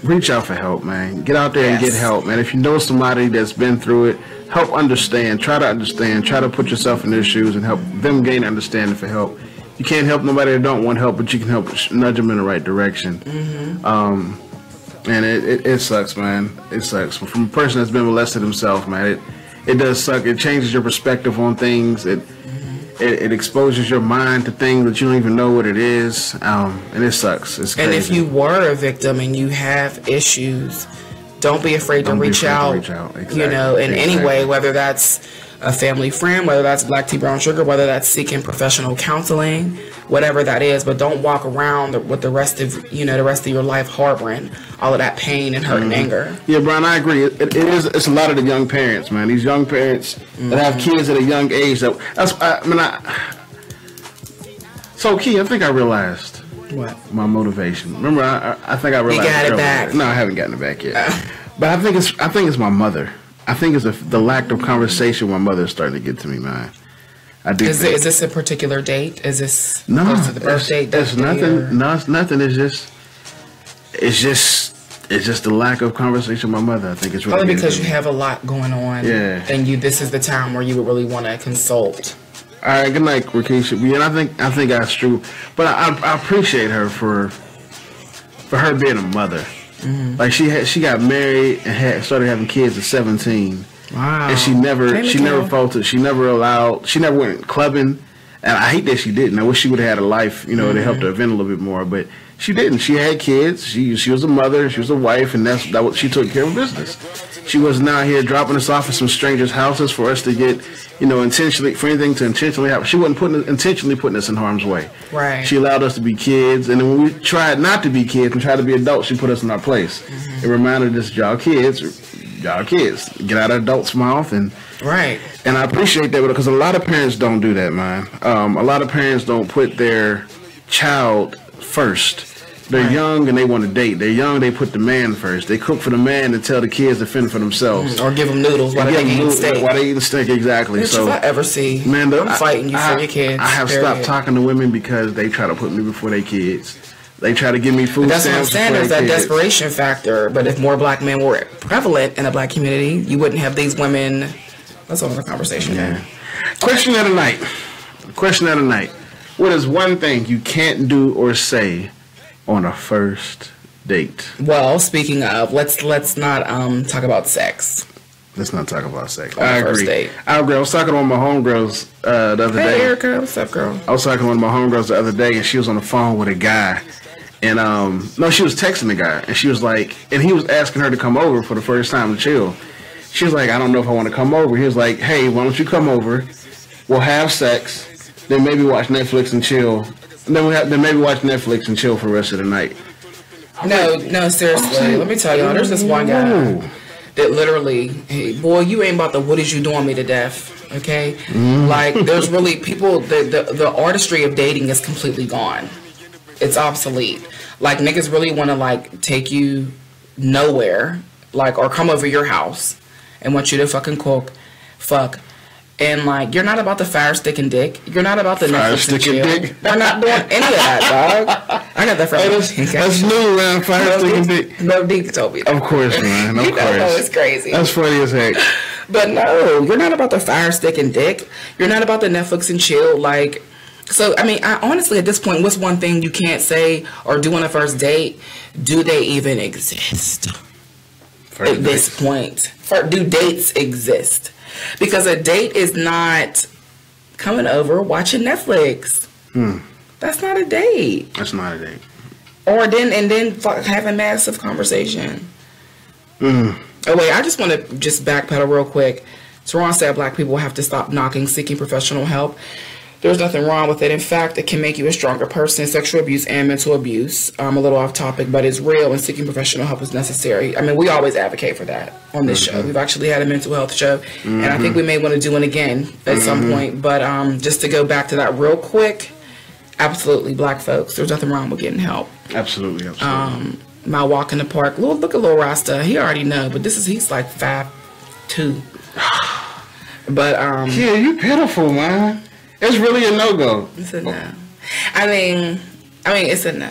S1: reach out for help, man. Get out there and get help, man. If you know somebody that's been through it, help understand. Try to understand. Try to put yourself in their shoes and help them gain understanding for help. You can't help nobody that don't want help, but you can help nudge them in the right direction. And it sucks, man. It sucks. From a person that's been molested himself, man, it does suck. It changes your perspective on things. It exposes your mind to things that you don't even know what it is, and it sucks. It's crazy.
S2: And if you were a victim and you have issues, don't be afraid to reach out. Exactly. You know, in any way, whether that's a family friend, whether that's black tea, brown sugar, whether that's seeking professional counseling, whatever that is. But don't walk around with the rest of your life harboring all of that pain and hurt and anger.
S1: Yeah, Brian, I agree. It's a lot of the young parents, man. These young parents that have kids at a young age. So, Key, I think I realized
S2: what
S1: my motivation. Remember, I think I realized.
S2: You got it back.
S1: No, I haven't gotten it back yet. But I think it's my mother. I think it's the lack of conversation my mother is starting to get to me, man. Is
S2: this a particular date? Is this
S1: close
S2: to the birth date?
S1: It's nothing. No, it's nothing. It's just the lack of conversation with my mother. I think it's really
S2: probably because you have a lot going on.
S1: Yeah.
S2: And this is the time where you would really want to consult.
S1: All right. Good night, Rakesha. And I think that's true. But I appreciate her for her being a mother. Like she got married and started having kids at 17.
S2: Wow.
S1: And she never faltered. She never went clubbing. And I hate that she didn't. I wish she would have had a life, to help her vent a little bit more. But she didn't. She had kids. She was a mother. She was a wife, and that was she took care of business. She wasn't out here dropping us off at some strangers' houses for us to get, intentionally happen. She wasn't intentionally putting us in harm's way.
S2: Right.
S1: She allowed us to be kids, and then when we tried not to be kids and tried to be adults, she put us in our place. It reminded us, y'all kids, get out of adults' mouth and.
S2: Right.
S1: And I appreciate that because a lot of parents don't do that, man. A lot of parents don't put their child first. They're young and they want to date. They're young, they put the man first. They cook for the man and tell the kids to fend for themselves.
S2: Or give them noodles while they eat steak.
S1: While they eat the steak, exactly.
S2: Bitch, if I ever see, man, I'm fighting you for your kids.
S1: I have stopped talking to women because they try to put me before their kids. They try to give me food stamps. That's what I'm saying.
S2: There's that desperation factor. But if more black men were prevalent in the black community, you wouldn't have these women. That's another conversation.
S1: Yeah. Question of the night. What is one thing you can't do or say on a first date?
S2: Well, speaking of, let's not talk about sex.
S1: Let's not talk about sex.
S2: I agree. First date.
S1: I agree. I was talking to one of my homegirls the other day.
S2: Hey, Erica, what's up, girl?
S1: I was talking to one of my homegirls the other day, and she was on the phone with a guy. And no, she was texting the guy, and she was like, and he was asking her to come over for the first time to chill. She was like, I don't know if I want to come over. He was like, hey, why don't you come over? We'll have sex, then maybe watch Netflix and chill. And then maybe watch Netflix and chill for the rest of the night.
S2: No, seriously. Let me tell y'all, there's this one guy that literally, hey, boy, you ain't about to what is you doing me to death, okay? Like, there's really people, the artistry of dating is completely gone. It's obsolete. Like, niggas really want to, like, take you nowhere, like, or come over your house and want you to fucking fuck. And, like, you're not about the fire stick and dick. You're not about the Netflix and chill. We're not doing any of that, dog. I got that from
S1: That's new, man. Fire stick and dick.
S2: No, Deke told me that.
S1: Of course, man. Of course.
S2: It's crazy.
S1: That's funny as heck.
S2: But no, you're not about the fire stick and dick. You're not about the Netflix and chill. Like, so, I mean, honestly, at this point, what's one thing you can't say or do on a first date? Do they even exist? At this point, do dates exist? Because a date is not coming over, watching Netflix. That's not a date.
S1: That's not a date.
S2: Or then having massive conversation. Oh wait, I just want to backpedal real quick. Teron said black people have to stop seeking professional help. There's nothing wrong with it. In fact, it can make you a stronger person. Sexual abuse and mental abuse. A little off topic, but it's real, and seeking professional help is necessary. I mean, we always advocate for that on this show. We've actually had a mental health show, and I think we may want to do one again at some point. But just to go back to that real quick, absolutely, black folks, there's nothing wrong with getting help.
S1: Absolutely.
S2: My walk in the park. Look at Lil Rasta. He already know, but he's like 5'2". But
S1: yeah, you pitiful, man. It's really a no-go.
S2: It's a no. I mean, it's a no.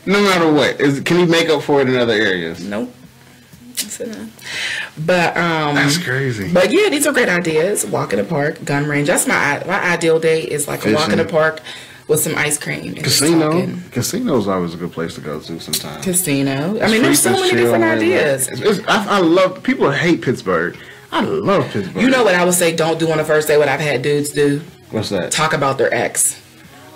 S1: No matter what, can he make up for it in other areas?
S2: Nope. It's a no. But
S1: that's crazy.
S2: But yeah, these are great ideas. Walk in the park, gun range. That's my ideal day. Is like a walk in the park with some ice cream.
S1: Casino's always a good place to go to sometimes.
S2: Casino. I mean, there's so many different ideas.
S1: I love. People hate Pittsburgh. I love Pittsburgh.
S2: You know what I would say don't do on the first day, what I've had dudes do?
S1: What's that?
S2: Talk about their ex.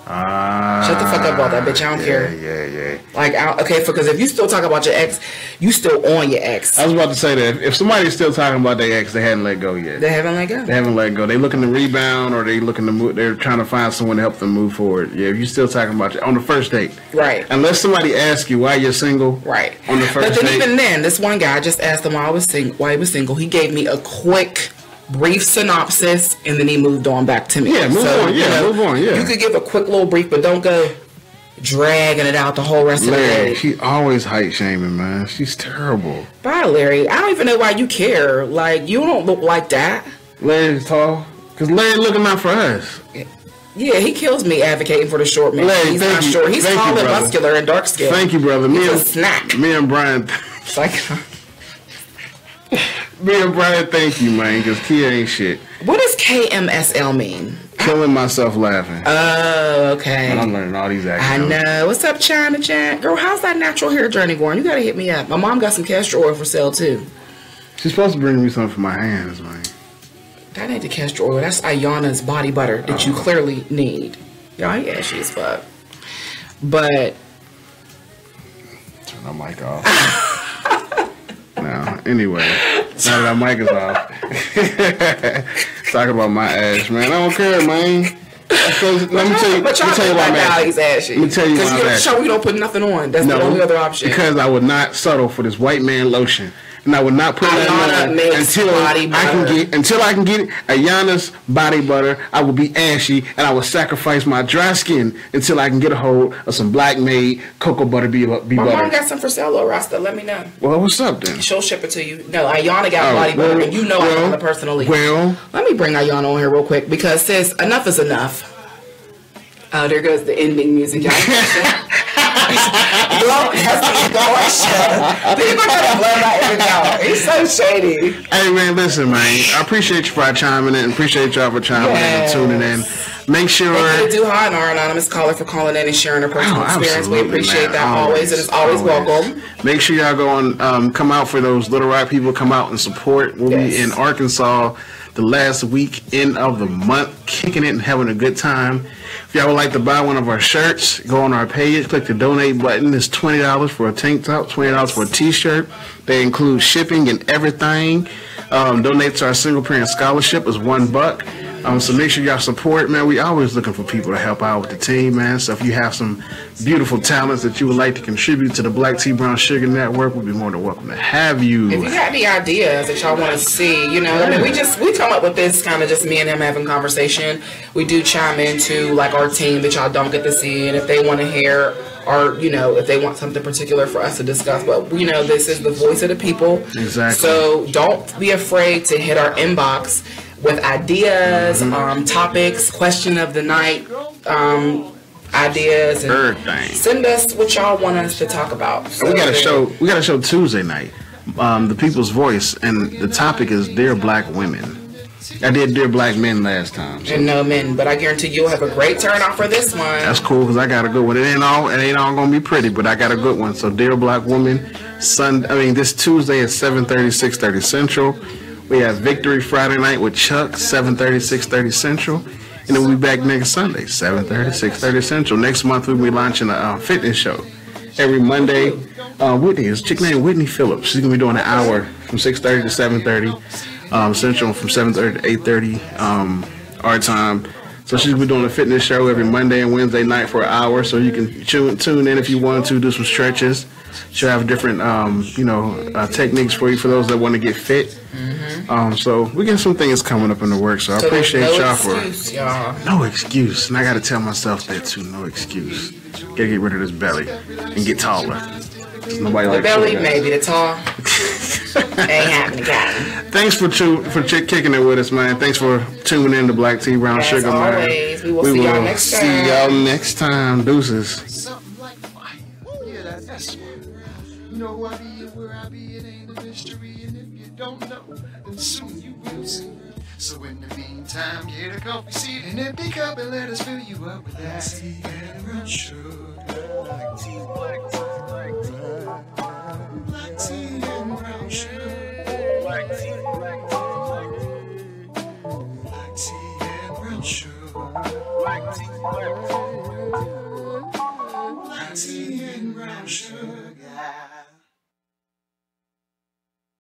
S2: Shut the fuck up about that, bitch. I don't care.
S1: Yeah.
S2: Like, because if you still talk about your ex, you still on your ex.
S1: I was about to say that if somebody's still talking about their ex, they haven't let go yet.
S2: They haven't let go.
S1: They haven't let go. They looking to rebound, or they looking to move. They're trying to find someone to help them move forward. Yeah, if you're still talking about on the first date,
S2: right?
S1: Unless somebody asks you why you're single,
S2: right?
S1: On the first
S2: but then
S1: date.
S2: Even then, this one guy, I just asked him why he was single. He gave me a quick, brief synopsis, and then he moved on back to me.
S1: Yeah, move on. Yeah, move on. Yeah,
S2: you could give a quick little brief, but don't go dragging it out the whole rest of the day.
S1: She always height shaming, man. She's terrible.
S2: Bye, Larry. I don't even know why you care. Like, you don't look like that.
S1: Larry's tall, because Larry looking out for us.
S2: Yeah, he kills me advocating for the short man.
S1: Larry,
S2: he's not short. He's tall and muscular and dark skinned.
S1: Thank you, brother.
S2: He's a snack.
S1: Me and Brian. Me and Brian, thank you, man, because Kia ain't shit.
S2: What does KMSL mean?
S1: Killing myself laughing.
S2: Oh, okay.
S1: I'm learning all these actions.
S2: I know. What's up, China Chan? Girl, how's that natural hair journey going? You gotta hit me up. My mom got some castor oil for sale, too.
S1: She's supposed to bring me something for my hands, man.
S2: That ain't the castor oil. That's Ayana's body butter that you clearly need. Y'all, yeah, she's fuck. But...
S1: Turn the mic off. Now, anyway, now that mic is off, talking about my ass, man. I don't care, man. Let me tell you why I'm ashy. Let me tell you why I'm ashy.
S2: Because we don't put nothing on. That's the only other option.
S1: Because I would not settle for this white man lotion. And I would not put that on until I can get Ayana's body butter. I will be ashy, and I will sacrifice my dry skin until I can get a hold of some black made cocoa butter be butter.
S2: My mom got some for sale, Lil Rasta. Let me know.
S1: Well, what's up then?
S2: She'll ship it to you. No, Ayana got body butter, and you know I know her personally.
S1: Well,
S2: let me bring Ayana on here real quick because sis, enough is enough. Oh, there goes the ending music. People are gonna blow my image out. He's so shady.
S1: Hey man, listen, man. I appreciate you for chiming in. Appreciate y'all for chiming in and tuning in. Make sure
S2: to do hi and our anonymous caller for calling in and sharing her personal experience. We appreciate that always. It is always welcome.
S1: Make sure y'all go on, come out for those Little Rock people. Come out and support. We'll be in Arkansas the last weekend of the month, kicking it and having a good time. If y'all would like to buy one of our shirts, go on our page, click the donate button. It's $20 for a tank top, $20 for a t-shirt. They include shipping and everything. Donate to our single parent scholarship is $1. So make sure y'all support, man. We always looking for people to help out with the team, man. So if you have some beautiful talents that you would like to contribute to the Black Tea Brown Sugar Network, we'd be more than welcome to have you.
S2: If you got any ideas that y'all want to see, you know, I mean, we come up with this kind of just me and him having conversation. We do chime into like our team that y'all don't get to see, and if they want to hear, or you know, if they want something particular for us to discuss. But you know, this is the voice of the people.
S1: Exactly.
S2: So don't be afraid to hit our inbox with ideas, topics, question of the night, ideas, and
S1: everything.
S2: Send us what y'all want us to talk about. So
S1: we got a show. We got a show Tuesday night. The People's Voice, and the topic is Dear Black Women. I did Dear Black Men last time.
S2: So. And no men, but I guarantee you'll have a great turnout for this one.
S1: That's cool because I got a good one. It ain't all gonna be pretty, but I got a good one. So Dear Black Women, this Tuesday at 7:30, 6:30 Central. We have Victory Friday night with Chuck, 7:30, 6:30 Central. And then we'll be back next Sunday, 7:30, 6:30 Central. Next month, we'll be launching a fitness show. Every Monday, Whitney, is a chick named Whitney Phillips. She's going to be doing an hour from 6:30 to 7:30 Central, from 7:30 to 8:30 our time. So she's going to be doing a fitness show every Monday and Wednesday night for an hour. So you can tune in if you want to, do some stretches. She'll have different, techniques for you for those that want to get fit. So we got some things coming up in the works. So I appreciate y'all for no excuse. And I got to tell myself that too. No excuse. Got to get rid of this belly and get taller. Nobody likes
S2: belly, maybe the tall. Ain't happening, guys.
S1: Thanks for kicking it with us, man. Thanks for tuning in to Black Tea Brown Sugar,
S2: always.
S1: man.
S2: We will see y'all next time.
S1: See y'all next time. Deuces.
S6: You know who I be and where I be, it ain't a mystery. And if you don't know, then soon you will see. So in the meantime, get a coffee seat and empty cup and let us fill you up with that tea and brown sugar. Black tea, black tea, black tea. Black tea and brown sugar. Black tea, black tea, black tea. Black tea and brown sugar. Black tea, black tea. Black tea and brown sugar.